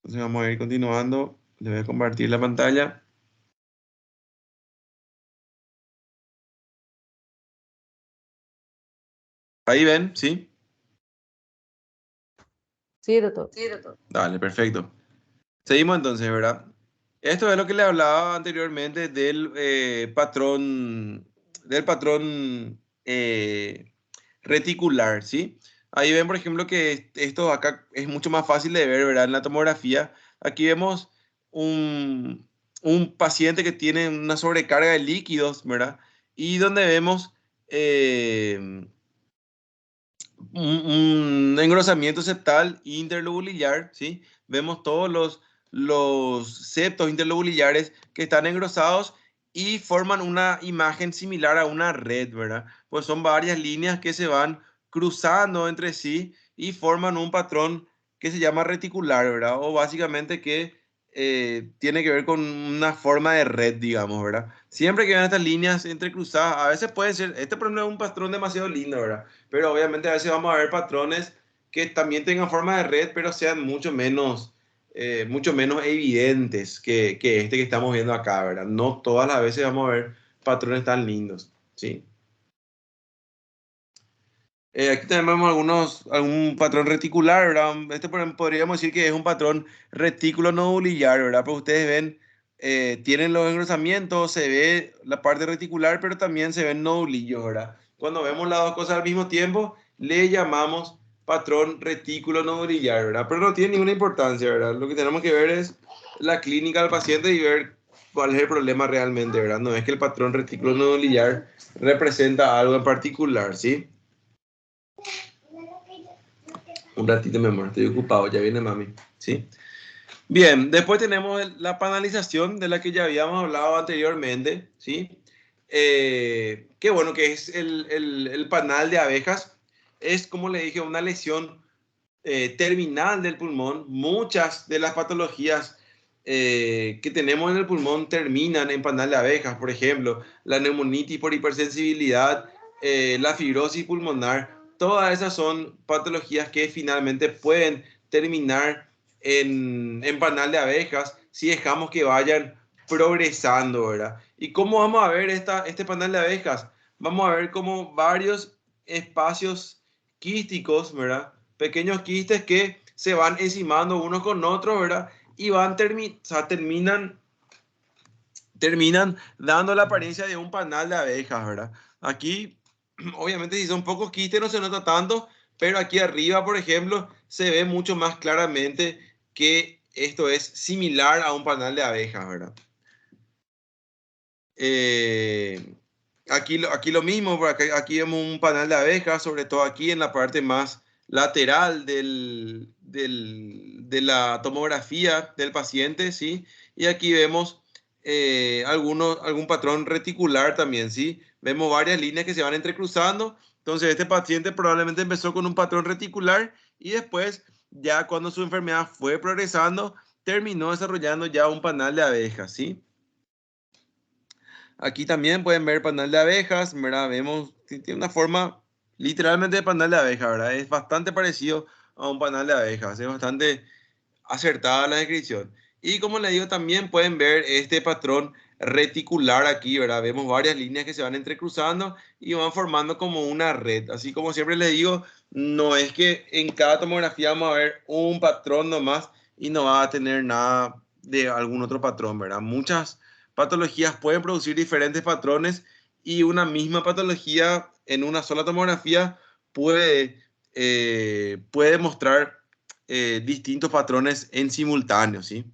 Entonces vamos a ir continuando. Le voy a compartir la pantalla. Ahí ven, ¿sí? Sí, doctor. Dale, perfecto. Seguimos entonces, ¿verdad? Esto es lo que le hablaba anteriormente del patrón reticular, ¿sí? Ahí ven, por ejemplo, que esto acá es mucho más fácil de ver, ¿verdad? En la tomografía. Aquí vemos un paciente que tiene una sobrecarga de líquidos, ¿verdad? Y donde vemos eh, un engrosamiento septal interlobulillar, ¿sí? Vemos todos los septos interlobulillares que están engrosados y forman una imagen similar a una red, ¿verdad? Pues son varias líneas que se van cruzando entre sí y forman un patrón que se llama reticular, ¿verdad? O básicamente que tiene que ver con una forma de red, digamos, ¿verdad? Siempre que vean estas líneas entrecruzadas, a veces puede ser, este por ejemplo es un patrón demasiado lindo, ¿verdad? Pero obviamente a veces vamos a ver patrones que también tengan forma de red, pero sean mucho menos evidentes que este que estamos viendo acá, ¿verdad? No todas las veces vamos a ver patrones tan lindos, ¿sí? Aquí tenemos algún patrón reticular, ¿verdad? Este podríamos decir que es un patrón retículo nodulillar, ¿verdad? Pero ustedes ven, tienen los engrosamientos, se ve la parte reticular, pero también se ven nodulillos, ¿verdad? Cuando vemos las dos cosas al mismo tiempo, le llamamos patrón retículo nodulillar, ¿verdad? Pero no tiene ninguna importancia, ¿verdad? Lo que tenemos que ver es la clínica del paciente y ver cuál es el problema realmente, ¿verdad? No es que el patrón retículo nodulillar representa algo en particular, ¿sí? Un ratito, mi amor, estoy ocupado, ya viene mami. ¿Sí? Bien, después tenemos la panalización de la que ya habíamos hablado anteriormente, ¿sí? Qué bueno que es el panal de abejas. Es, como le dije, una lesión terminal del pulmón. Muchas de las patologías que tenemos en el pulmón terminan en panal de abejas, por ejemplo, la neumonitis por hipersensibilidad, la fibrosis pulmonar, todas esas son patologías que finalmente pueden terminar en panal de abejas si dejamos que vayan progresando, ¿verdad? ¿Y cómo vamos a ver este panal de abejas? Vamos a ver como varios espacios quísticos, ¿verdad? Pequeños quistes que se van encimando unos con otros, ¿verdad? Y o sea, terminan dando la apariencia de un panal de abejas, ¿verdad? Aquí, obviamente, si son pocos quistes no se nota tanto, pero aquí arriba, por ejemplo, se ve mucho más claramente que esto es similar a un panal de abejas, ¿verdad? Eh, aquí lo mismo, aquí vemos un panal de abejas, sobre todo aquí en la parte más lateral de la tomografía del paciente, ¿sí? Y aquí vemos algún patrón reticular también, ¿sí? Vemos varias líneas que se van entrecruzando. Entonces, este paciente probablemente empezó con un patrón reticular y después, ya cuando su enfermedad fue progresando, terminó desarrollando ya un panal de abejas, ¿sí? Aquí también pueden ver panal de abejas, ¿verdad? Vemos, tiene una forma literalmente de panal de abeja, ¿verdad? Es bastante parecido a un panal de abejas, es bastante acertada la descripción. Y como les digo, también pueden ver este patrón reticular aquí, ¿verdad? Vemos varias líneas que se van entrecruzando y van formando como una red. Así como siempre les digo, no es que en cada tomografía vamos a ver un patrón nomás y no va a tener nada de algún otro patrón, ¿verdad? Muchas patologías pueden producir diferentes patrones y una misma patología en una sola tomografía puede mostrar distintos patrones en simultáneo, ¿sí?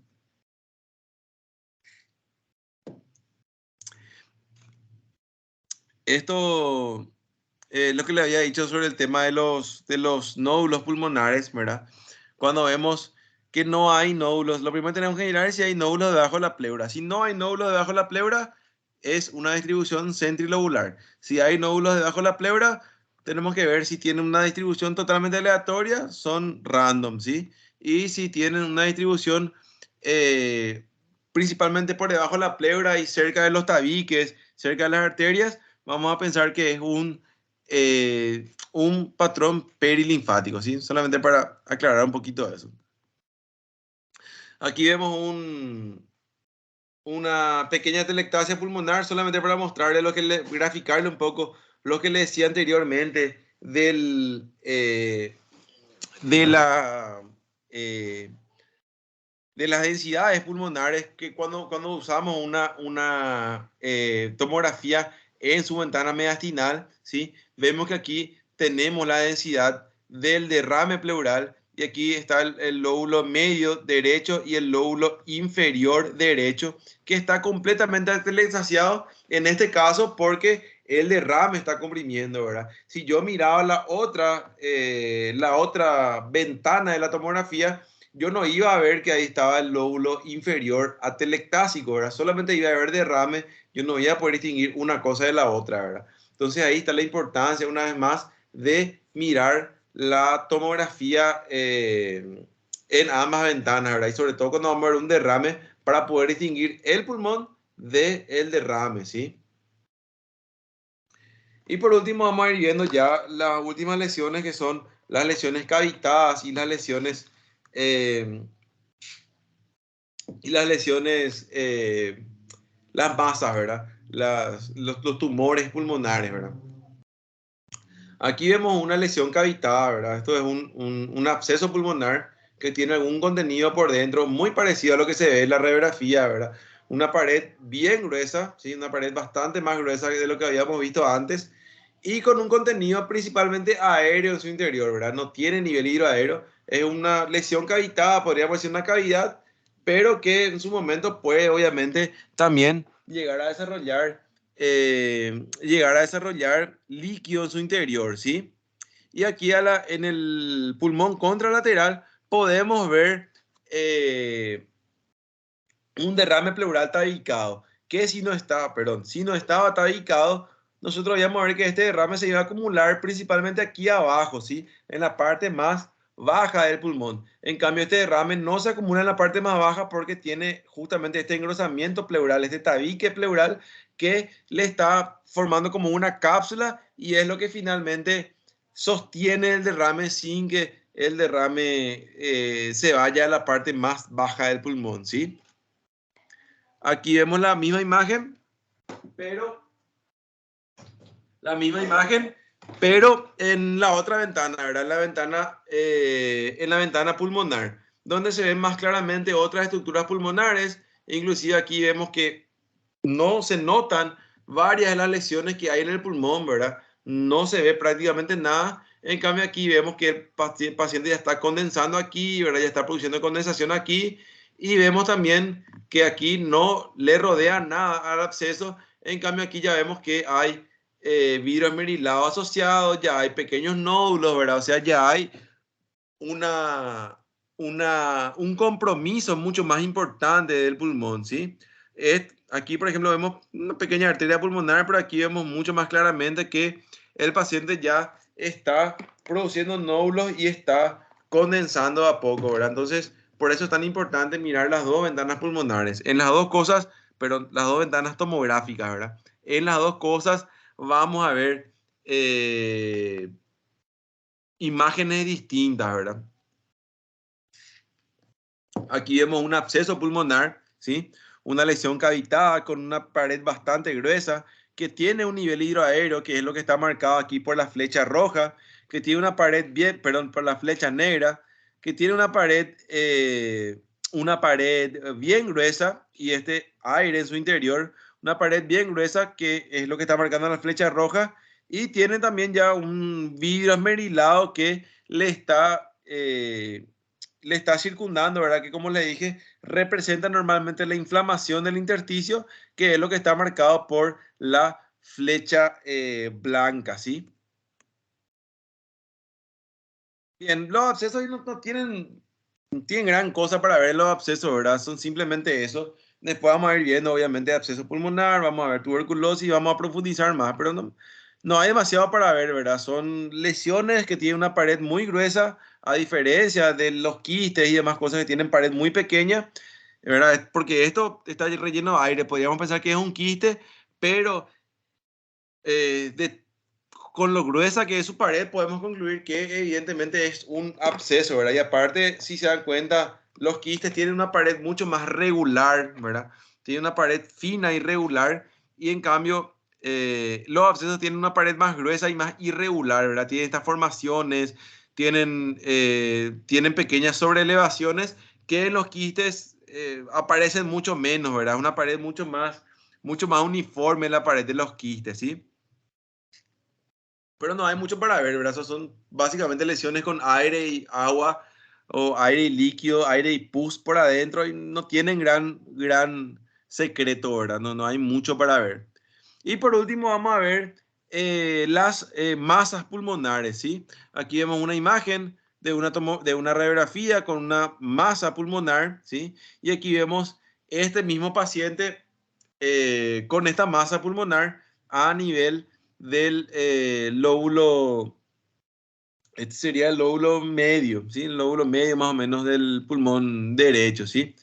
Esto lo que le había dicho sobre el tema de los nódulos pulmonares, ¿verdad? Cuando vemos que no hay nódulos, lo primero que tenemos que mirar es si hay nódulos debajo de la pleura. Si no hay nódulos debajo de la pleura, es una distribución centrilobular. Si hay nódulos debajo de la pleura, tenemos que ver si tienen una distribución totalmente aleatoria, son random, ¿sí? Y si tienen una distribución eh, principalmente por debajo de la pleura y cerca de los tabiques, cerca de las arterias, vamos a pensar que es un patrón perilinfático, ¿sí? Solamente para aclarar un poquito eso. Aquí vemos una pequeña telectasia pulmonar, solamente para mostrarle graficarle un poco lo que le decía anteriormente de la, eh, de las densidades pulmonares, que cuando usamos una tomografía en su ventana mediastinal, ¿sí? Vemos que aquí tenemos la densidad del derrame pleural y aquí está el lóbulo medio derecho y el lóbulo inferior derecho, que está completamente atelectasiado en este caso porque el derrame está comprimiendo, ¿verdad? Si yo miraba la otra ventana de la tomografía, yo no iba a ver que ahí estaba el lóbulo inferior atelectásico, ¿verdad? Solamente iba a ver derrame, yo no iba a poder distinguir una cosa de la otra, ¿verdad? Entonces ahí está la importancia, una vez más, de mirar la tomografía en ambas ventanas, ¿verdad? Y sobre todo cuando vamos a ver un derrame, para poder distinguir el pulmón del derrame, ¿sí? Y por último vamos a ir viendo ya las últimas lesiones, que son las lesiones cavitadas eh, y las lesiones, las masas, ¿verdad? Los tumores pulmonares, ¿verdad? Aquí vemos una lesión cavitada, ¿verdad? Esto es un absceso pulmonar que tiene algún contenido por dentro, muy parecido a lo que se ve en la radiografía, ¿verdad? Una pared bien gruesa, ¿sí? Una pared bastante más gruesa de lo que habíamos visto antes y con un contenido principalmente aéreo en su interior, ¿verdad? No tiene nivel hidroaéreo, es una lesión cavitada, podríamos decir una cavidad, pero que en su momento puede obviamente también llegar a desarrollar líquido en su interior, ¿sí? Y aquí en el pulmón contralateral podemos ver un derrame pleural tabicado, que si no estaba tabicado, nosotros íbamos a ver que este derrame se iba a acumular principalmente aquí abajo, ¿sí? En la parte más baja del pulmón. En cambio, este derrame no se acumula en la parte más baja porque tiene justamente este engrosamiento pleural, este tabique pleural que le está formando como una cápsula y es lo que finalmente sostiene el derrame sin que el derrame se vaya a la parte más baja del pulmón, ¿sí? Aquí vemos la misma imagen, pero en la otra ventana, ¿verdad? En la ventana pulmonar, donde se ven más claramente otras estructuras pulmonares. Inclusive aquí vemos que no se notan varias de las lesiones que hay en el pulmón, ¿verdad? No se ve prácticamente nada. En cambio aquí vemos que el paciente ya está condensando aquí, ¿verdad? Ya está produciendo condensación aquí. Y vemos también que aquí no le rodea nada al absceso. En cambio aquí ya vemos que hay vidrio esmerilado asociado, ya hay pequeños nódulos, ¿verdad? O sea, ya hay una, un compromiso mucho más importante del pulmón, ¿sí? Aquí, por ejemplo, vemos una pequeña arteria pulmonar, pero aquí vemos mucho más claramente que el paciente ya está produciendo nódulos y está condensando a poco, ¿verdad? Entonces, por eso es tan importante mirar las dos ventanas pulmonares. En las dos cosas, pero las dos ventanas tomográficas, ¿verdad? En las dos cosas vamos a ver imágenes distintas, ¿verdad? Aquí vemos un absceso pulmonar, ¿sí? Una lesión cavitada con una pared bastante gruesa que tiene un nivel hidroaéreo, que es lo que está marcado aquí por la flecha roja, que tiene una pared bien, perdón, por la flecha negra, que tiene una pared bien gruesa y este aire en su interior, una pared bien gruesa que es lo que está marcando la flecha roja y tiene también ya un vidrio esmerilado que le está circundando, ¿verdad? Que como le dije, representa normalmente la inflamación del intersticio, que es lo que está marcado por la flecha blanca, ¿sí? Bien, los abscesos no tienen gran cosa para ver los abscesos, ¿verdad? Son simplemente eso. Después vamos a ir viendo, obviamente, absceso pulmonar, vamos a ver tuberculosis, vamos a profundizar más, pero no hay demasiado para ver, ¿verdad? Son lesiones que tienen una pared muy gruesa, a diferencia de los quistes y demás cosas que tienen pared muy pequeña, ¿verdad? Porque esto está relleno de aire, podríamos pensar que es un quiste, pero con lo gruesa que es su pared, podemos concluir que evidentemente es un absceso, ¿verdad? Y aparte, si se dan cuenta, los quistes tienen una pared mucho más regular, ¿verdad? Tienen una pared fina y regular, y en cambio, los abscesos tienen una pared más gruesa y más irregular, ¿verdad? Tienen estas formaciones, tienen pequeñas sobreelevaciones que en los quistes aparecen mucho menos, ¿verdad? Una pared mucho más uniforme en la pared de los quistes, ¿sí? Pero no hay mucho para ver, ¿verdad? Esos son básicamente lesiones con aire y agua, o aire y líquido, aire y pus por adentro, y no tienen gran secreto, ¿verdad? No hay mucho para ver. Y por último vamos a ver las masas pulmonares, ¿sí? Aquí vemos una imagen de una radiografía con una masa pulmonar, ¿sí? Y aquí vemos este mismo paciente con esta masa pulmonar a nivel del lóbulo, este sería el lóbulo medio, ¿sí? El lóbulo medio más o menos del pulmón derecho, ¿sí?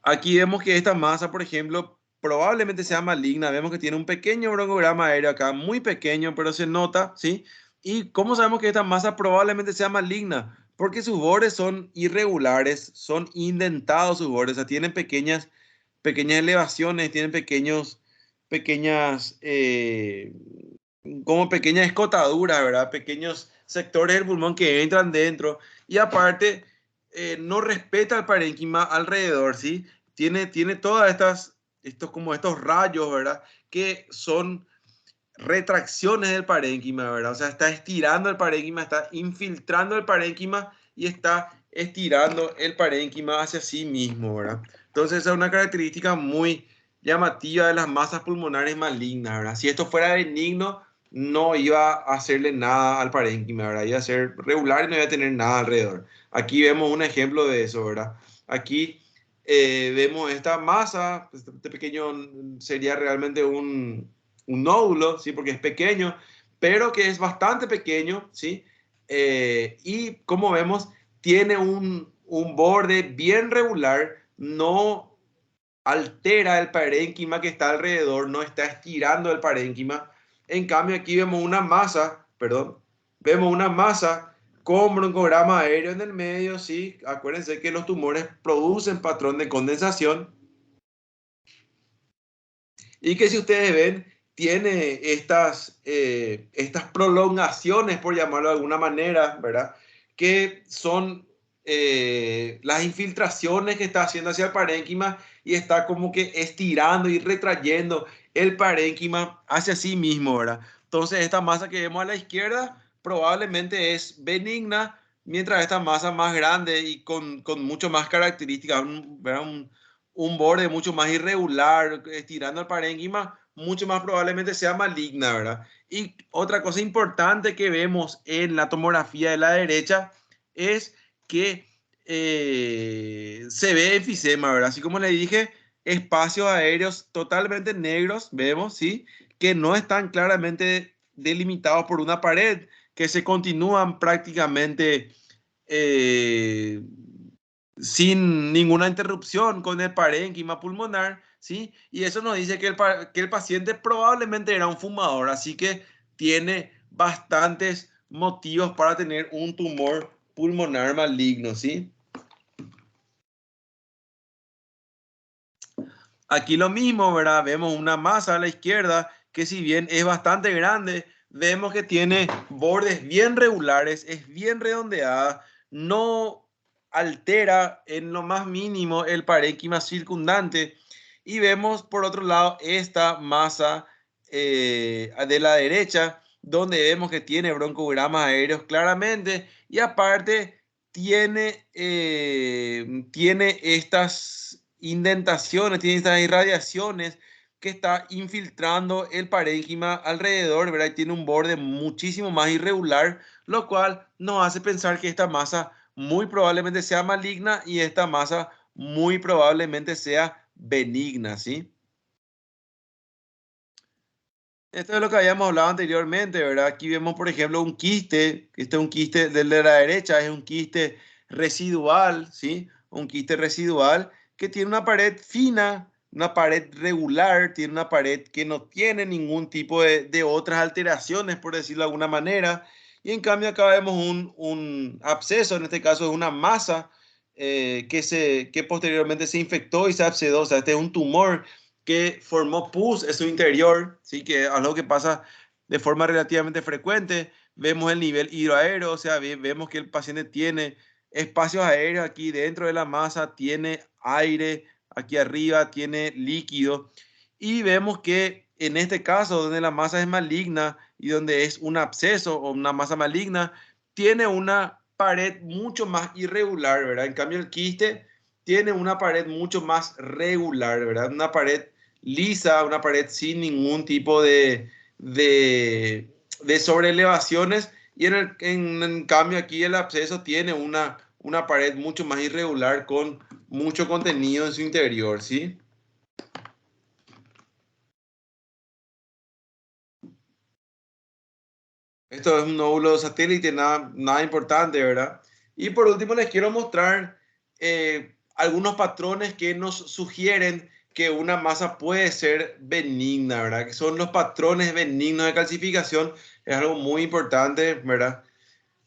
Aquí vemos que esta masa, por ejemplo, probablemente sea maligna. Vemos que tiene un pequeño broncograma aéreo acá, muy pequeño, pero se nota, ¿sí? ¿Y cómo sabemos que esta masa probablemente sea maligna? Porque sus bordes son irregulares, son indentados sus bordes, o sea, tienen pequeñas elevaciones, tienen pequeñas, como pequeñas escotaduras, ¿verdad? Pequeños sectores del pulmón que entran dentro y aparte no respeta el parénquima alrededor, ¿sí? Tiene todas estos rayos, ¿verdad? Que son retracciones del parénquima, ¿verdad? O sea, está estirando el parénquima, está infiltrando el parénquima y está estirando el parénquima hacia sí mismo, ¿verdad? Entonces, esa es una característica muy llamativa de las masas pulmonares malignas, ¿verdad? Si esto fuera benigno, no iba a hacerle nada al parénquima, ¿verdad? Iba a ser regular y no iba a tener nada alrededor. Aquí vemos un ejemplo de eso, ¿verdad? Aquí vemos esta masa, este pequeño sería realmente un nódulo, ¿sí? Porque es pequeño, pero que es bastante pequeño, ¿sí? Y como vemos, tiene un borde bien regular, no altera el parénquima que está alrededor, no está estirando el parénquima. En cambio, aquí vemos una masa, perdón, vemos una masa con broncograma aéreo en el medio, ¿sí? Acuérdense que los tumores producen patrón de condensación y que si ustedes ven, tiene estas prolongaciones, por llamarlo de alguna manera, ¿verdad? Que son las infiltraciones que está haciendo hacia el parénquima y está como que estirando y retrayendo el parénquima hacia sí mismo, ¿verdad? Entonces, esta masa que vemos a la izquierda probablemente es benigna, mientras esta masa más grande y con mucho más características, ¿verdad? Un borde mucho más irregular, estirando el parénquima, mucho más probablemente sea maligna, ¿verdad? Y otra cosa importante que vemos en la tomografía de la derecha es que se ve enfisema, ¿verdad? Así como le dije, espacios aéreos totalmente negros, vemos, ¿sí? Que no están claramente delimitados por una pared, que se continúan prácticamente eh, sin ninguna interrupción con el parénquima pulmonar, ¿sí? Y eso nos dice que que el paciente probablemente era un fumador, así que tiene bastantes motivos para tener un tumor pulmonar maligno, ¿sí? Aquí lo mismo, ¿verdad? Vemos una masa a la izquierda que si bien es bastante grande, vemos que tiene bordes bien regulares, es bien redondeada, no altera en lo más mínimo el parénquima circundante. Y vemos por otro lado esta masa de la derecha, donde vemos que tiene broncogramas aéreos claramente y aparte tiene estas indentaciones, tiene estas irradiaciones que está infiltrando el parénquima alrededor, ¿verdad? Y tiene un borde muchísimo más irregular, lo cual nos hace pensar que esta masa muy probablemente sea maligna y esta masa muy probablemente sea benigna, ¿sí? Esto es lo que habíamos hablado anteriormente, ¿verdad? Aquí vemos, por ejemplo, un quiste. Este es un quiste del de la derecha, es un quiste residual, ¿sí? Un quiste residual que tiene una pared fina, una pared regular, tiene una pared que no tiene ningún tipo de otras alteraciones, por decirlo de alguna manera. Y en cambio acá vemos un absceso, en este caso es una masa que posteriormente se infectó y se abscedó. O sea, este es un tumor que formó pus en su interior, ¿sí? Que es algo que pasa de forma relativamente frecuente. Vemos el nivel hidroaéreo, o sea, vemos que el paciente tiene espacios aéreos aquí dentro de la masa, tiene aire aquí arriba, tiene líquido. Y vemos que en este caso, donde la masa es maligna y donde es un absceso o una masa maligna, tiene una pared mucho más irregular, ¿verdad? En cambio, el quiste tiene una pared mucho más regular, ¿verdad? Una pared lisa, una pared sin ningún tipo de sobreelevaciones. Y en cambio aquí el absceso tiene una pared mucho más irregular con mucho contenido en su interior, ¿sí? Esto es un nódulo satélite, nada importante, ¿verdad? Y por último les quiero mostrar algunos patrones que nos sugieren que una masa puede ser benigna, ¿verdad? Que son los patrones benignos de calcificación. Es algo muy importante, ¿verdad?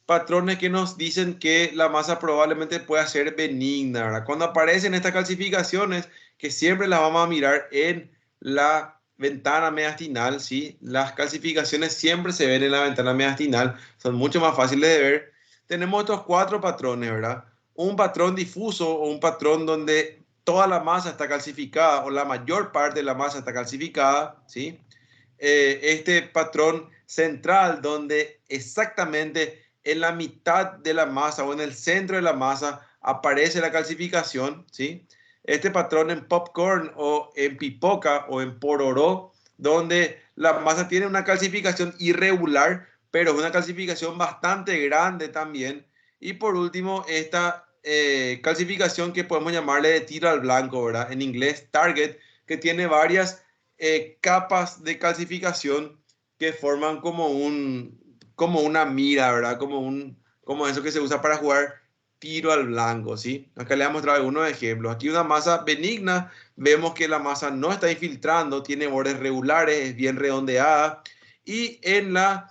Patrones que nos dicen que la masa probablemente pueda ser benigna, ¿verdad? Cuando aparecen estas calcificaciones, que siempre las vamos a mirar en la ventana mediastinal, ¿sí? Las calcificaciones siempre se ven en la ventana mediastinal, son mucho más fáciles de ver. Tenemos estos cuatro patrones, ¿verdad? Un patrón difuso o un patrón donde toda la masa está calcificada o la mayor parte de la masa está calcificada, ¿sí? Este patrón central donde exactamente en la mitad de la masa o en el centro de la masa aparece la calcificación, ¿sí? Este patrón en popcorn o en pipoca o en pororó, donde la masa tiene una calcificación irregular, pero es una calcificación bastante grande también. Y por último, esta calcificación que podemos llamarle de tiro al blanco, ¿verdad? En inglés, target, que tiene varias capas de calcificación que forman como una mira, ¿verdad? Como eso que se usa para jugar tiro al blanco, ¿sí? Acá le voy a mostrar algunos ejemplos. Aquí una masa benigna, vemos que la masa no está infiltrando, tiene bordes regulares, es bien redondeada. Y en la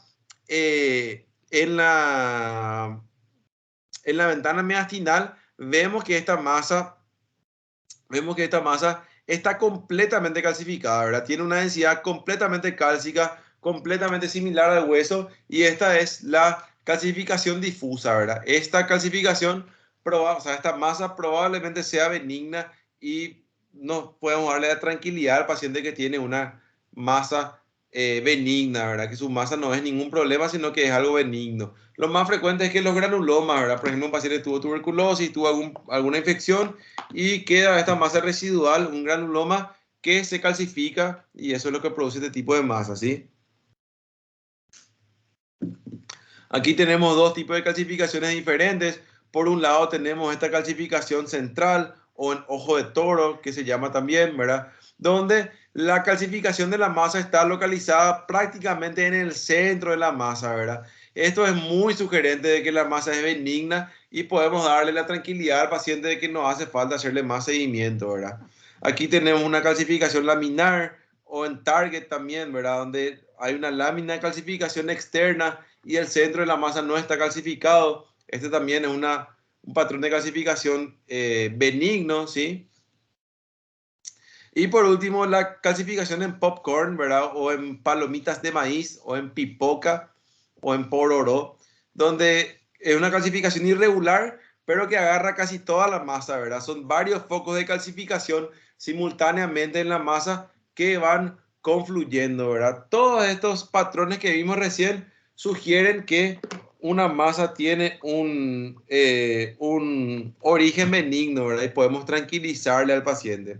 ventana mediastinal vemos que esta masa está completamente calcificada, ¿verdad? Tiene una densidad completamente cálcica, completamente similar al hueso, y esta es la calcificación difusa, ¿verdad? Esta calcificación, o sea, esta masa probablemente sea benigna y nos podemos darle la tranquilidad al paciente que tiene una masa benigna, ¿verdad? Que su masa no es ningún problema, sino que es algo benigno. Lo más frecuente es que los granulomas, ¿verdad? Por ejemplo, un paciente tuvo tuberculosis, tuvo alguna infección y queda esta masa residual, un granuloma que se calcifica y eso es lo que produce este tipo de masa, ¿sí? Aquí tenemos dos tipos de calcificaciones diferentes. Por un lado tenemos esta calcificación central o en ojo de toro, que se llama también, ¿verdad? Donde la calcificación de la masa está localizada prácticamente en el centro de la masa, ¿verdad? Esto es muy sugerente de que la masa es benigna y podemos darle la tranquilidad al paciente de que no hace falta hacerle más seguimiento, ¿verdad? Aquí tenemos una calcificación laminar o en target también, ¿verdad? Donde hay una lámina de calcificación externa y el centro de la masa no está calcificado. Este también es un patrón de calcificación benigno, ¿sí? Y por último, la calcificación en popcorn, ¿verdad? O en palomitas de maíz, o en pipoca, o en pororó, donde es una calcificación irregular, pero que agarra casi toda la masa, ¿verdad? Son varios focos de calcificación simultáneamente en la masa que van confluyendo, ¿verdad? Todos estos patrones que vimos recién sugieren que una masa tiene un origen benigno, ¿verdad? Y podemos tranquilizarle al paciente.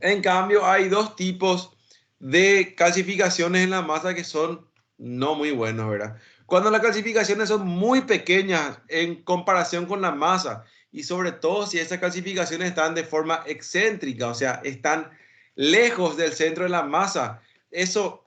En cambio, hay dos tipos de calcificaciones en la masa que son no muy buenos, ¿verdad? Cuando las calcificaciones son muy pequeñas en comparación con la masa y sobre todo si esas calcificaciones están de forma excéntrica, o sea, están lejos del centro de la masa, eso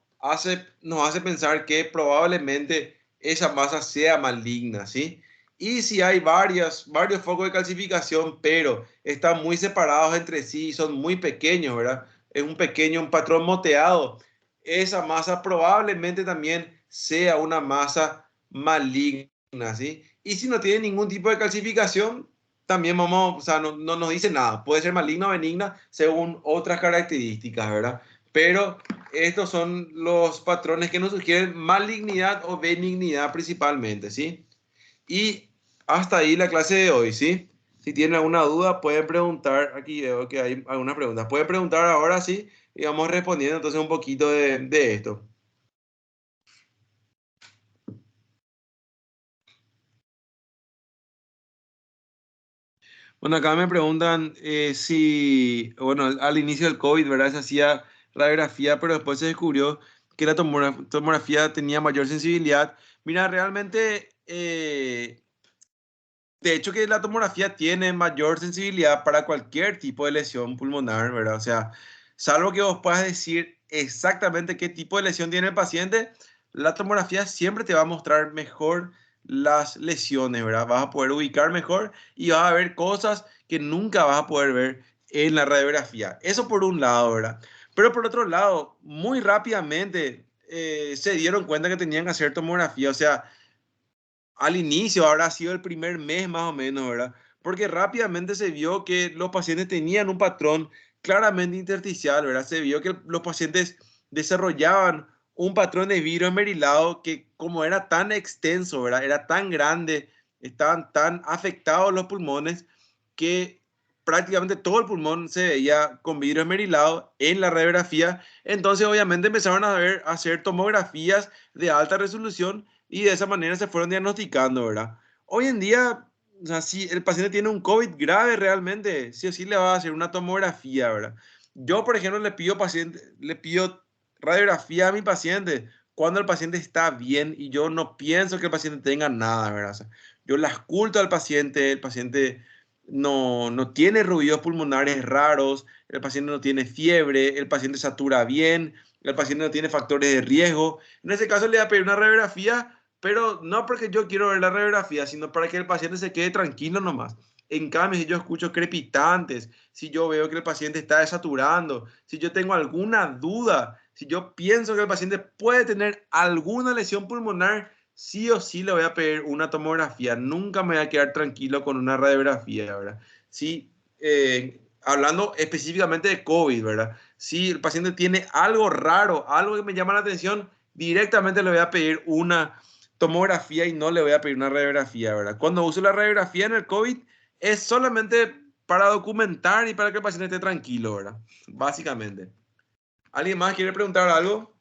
nos hace pensar que probablemente esa masa sea maligna, ¿sí? Y si hay varios focos de calcificación, pero están muy separados entre sí, son muy pequeños, ¿verdad? Es un patrón moteado. Esa masa probablemente también sea una masa maligna, ¿sí? Y si no tiene ningún tipo de calcificación, también o sea, no nos dice nada. Puede ser maligna o benigna según otras características, ¿verdad? Pero estos son los patrones que nos sugieren malignidad o benignidad principalmente, ¿sí? Y hasta ahí la clase de hoy, ¿sí? Si tienen alguna duda, pueden preguntar. Aquí veo que hay algunas preguntas. Pueden preguntar ahora, sí, y vamos respondiendo entonces un poquito de esto. Bueno, acá me preguntan si, bueno, al inicio del COVID, ¿verdad? Se hacía radiografía, pero después se descubrió que la tomografía tenía mayor sensibilidad. Mira, realmente, de hecho que la tomografía tiene mayor sensibilidad para cualquier tipo de lesión pulmonar, ¿verdad? O sea, salvo que vos puedas decir exactamente qué tipo de lesión tiene el paciente, la tomografía siempre te va a mostrar mejor las lesiones, ¿verdad? Vas a poder ubicar mejor y vas a ver cosas que nunca vas a poder ver en la radiografía. Eso por un lado, ¿verdad? Pero por otro lado, muy rápidamente se dieron cuenta que tenían que hacer tomografía, o sea, al inicio, habrá sido el primer mes más o menos, ¿verdad? Porque rápidamente se vio que los pacientes tenían un patrón claramente intersticial, ¿verdad? Se vio que los pacientes desarrollaban un patrón de virus esmerilado que como era tan extenso, ¿verdad? Era tan grande, estaban tan afectados los pulmones que prácticamente todo el pulmón se veía con vidrio esmerilado en la radiografía. Entonces, obviamente empezaron a hacer tomografías de alta resolución y de esa manera se fueron diagnosticando, ¿verdad? Hoy en día, o sea, si el paciente tiene un COVID grave realmente, sí o sí le va a hacer una tomografía, ¿verdad? Yo, por ejemplo, le pido radiografía a mi paciente cuando el paciente está bien y yo no pienso que el paciente tenga nada, ¿verdad? O sea, yo la ausculto al paciente, el paciente no tiene ruidos pulmonares raros, el paciente no tiene fiebre, el paciente satura bien, el paciente no tiene factores de riesgo. En ese caso le voy a pedir una radiografía, pero no porque yo quiero ver la radiografía, sino para que el paciente se quede tranquilo nomás. En cambio, si yo escucho crepitantes, si yo veo que el paciente está desaturando, si yo tengo alguna duda, si yo pienso que el paciente puede tener alguna lesión pulmonar, sí o sí le voy a pedir una tomografía. Nunca me voy a quedar tranquilo con una radiografía, ¿verdad? Sí, hablando específicamente de COVID, ¿verdad? Si el paciente tiene algo raro, algo que me llama la atención, directamente le voy a pedir una tomografía y no le voy a pedir una radiografía, ¿verdad? Cuando uso la radiografía en el COVID es solamente para documentar y para que el paciente esté tranquilo, ¿verdad? Básicamente. ¿Alguien más quiere preguntar algo?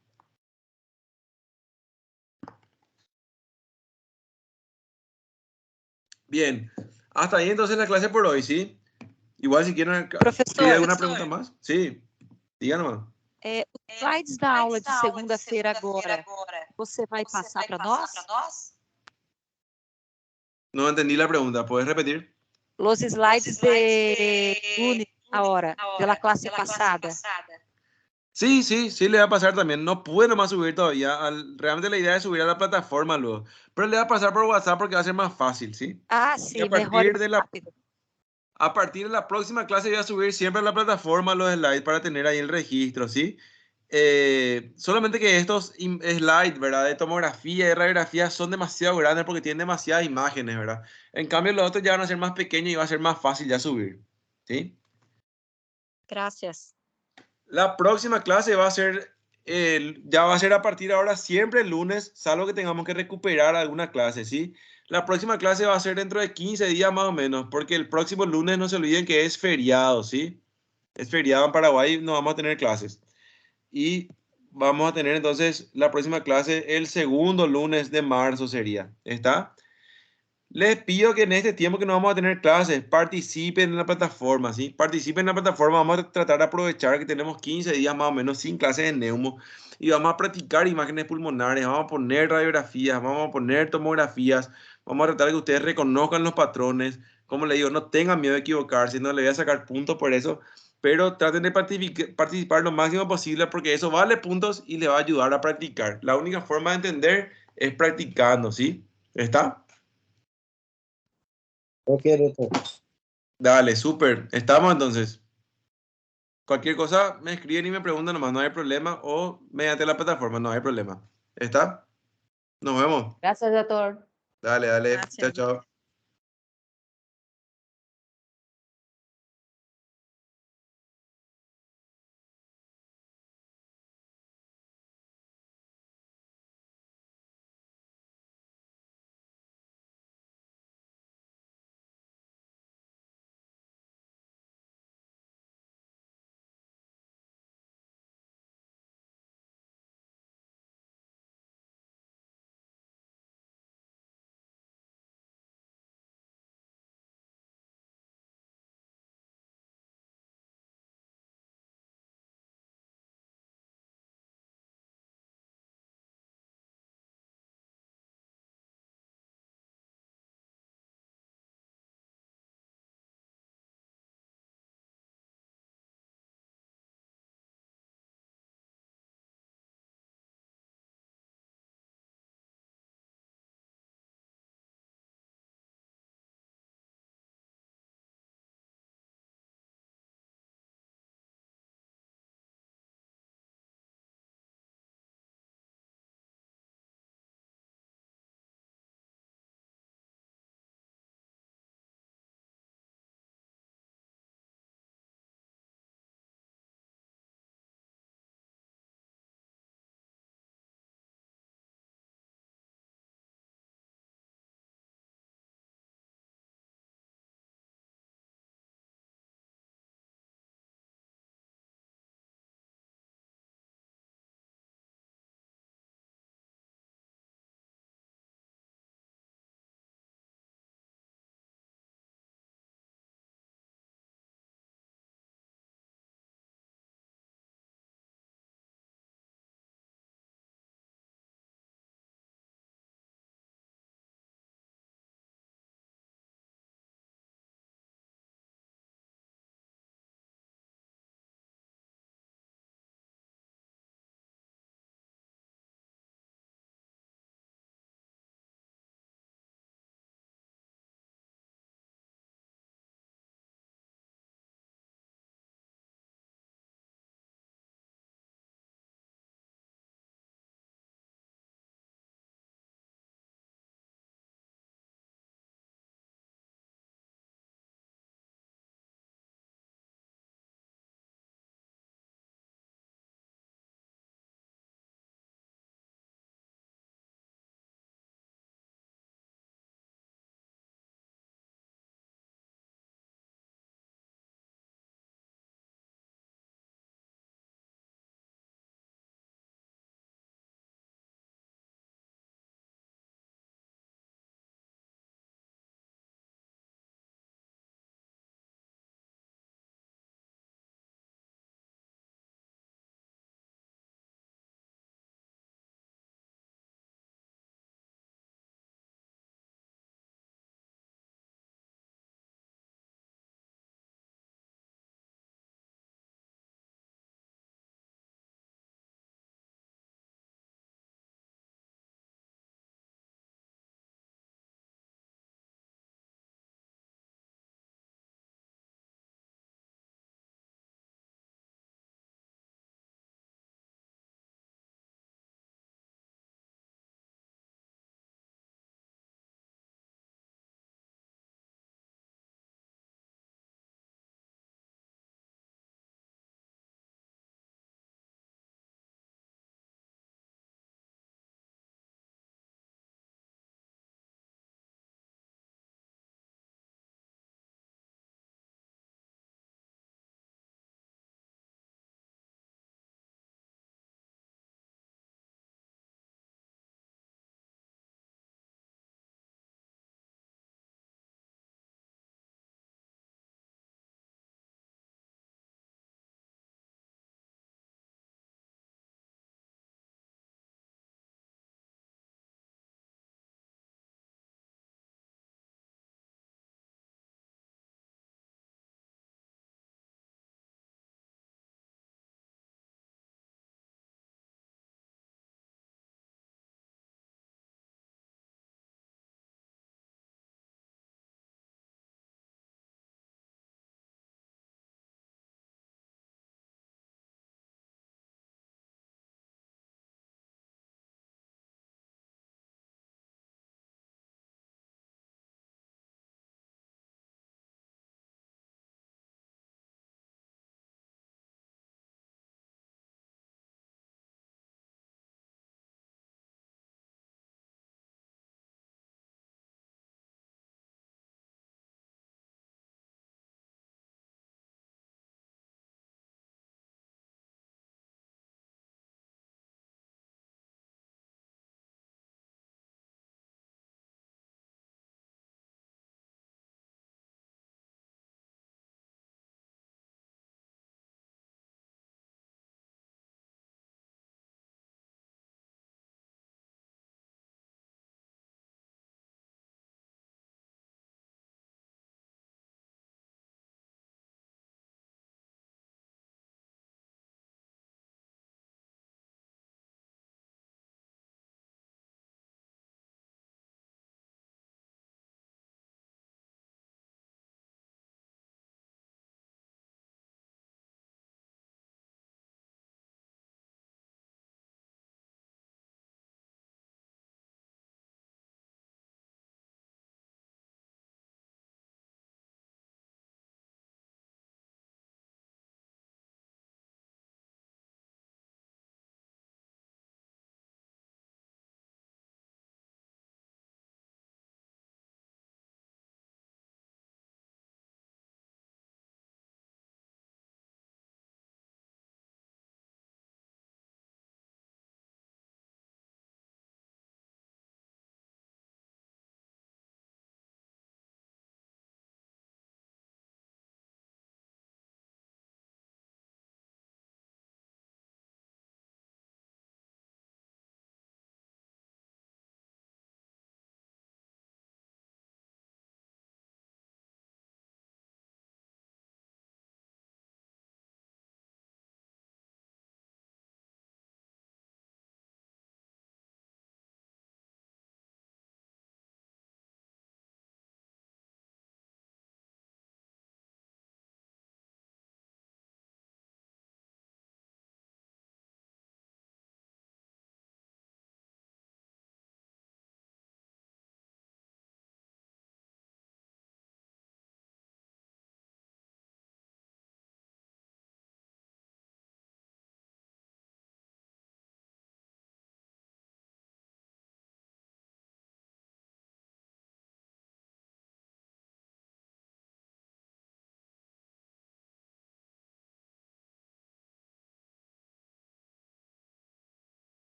Bien. Hasta ahí entonces la clase por hoy, ¿sí? Igual si quieren escribir alguna pregunta más. Sí, diga nomás. Os slides da aula de segunda-feira agora, você vai passar para nós? No entendí la pregunta, ¿puedes repetir? Los slides de lunes ahora, de la clase pasada. Sí, sí, sí le va a pasar también. No pude nomás subir todavía. Realmente la idea es subir a la plataforma luego. Pero le va a pasar por WhatsApp porque va a ser más fácil, ¿sí? Ah, Y sim, mejor e rápido. a partir de la próxima clase voy a subir siempre a la plataforma los slides para tener ahí el registro, ¿sí? Solamente que estos slides, ¿verdad? De tomografía y radiografía son demasiado grandes porque tienen demasiadas imágenes, ¿verdad? En cambio, los otros ya van a ser más pequeños y va a ser más fácil ya subir, ¿sí? Gracias. La próxima clase va a ser, ya va a ser a partir de ahora siempre el lunes, salvo que tengamos que recuperar alguna clase, ¿sí? La próxima clase va a ser dentro de 15 días más o menos, porque el próximo lunes no se olviden que es feriado, ¿sí? Es feriado en Paraguay, no vamos a tener clases. Y vamos a tener entonces la próxima clase el segundo lunes de marzo sería, ¿está? Les pido que en este tiempo que no vamos a tener clases, participen en la plataforma, ¿sí? Participen en la plataforma, vamos a tratar de aprovechar que tenemos 15 días más o menos sin clases de neumo y vamos a practicar imágenes pulmonares, vamos a poner radiografías, vamos a poner tomografías, vamos a tratar de que ustedes reconozcan los patrones. Como les digo, no tengan miedo de equivocarse, no les voy a sacar puntos por eso, pero traten de participar lo máximo posible porque eso vale puntos y les va a ayudar a practicar. La única forma de entender es practicando, ¿sí? ¿Está? Ok, doctor. Dale, súper. Estamos entonces. Cualquier cosa me escriben y me preguntan nomás, no hay problema. O mediante la plataforma, no hay problema. ¿Está? Nos vemos. Gracias, doctor. Dale, dale. Gracias. Chao, chao.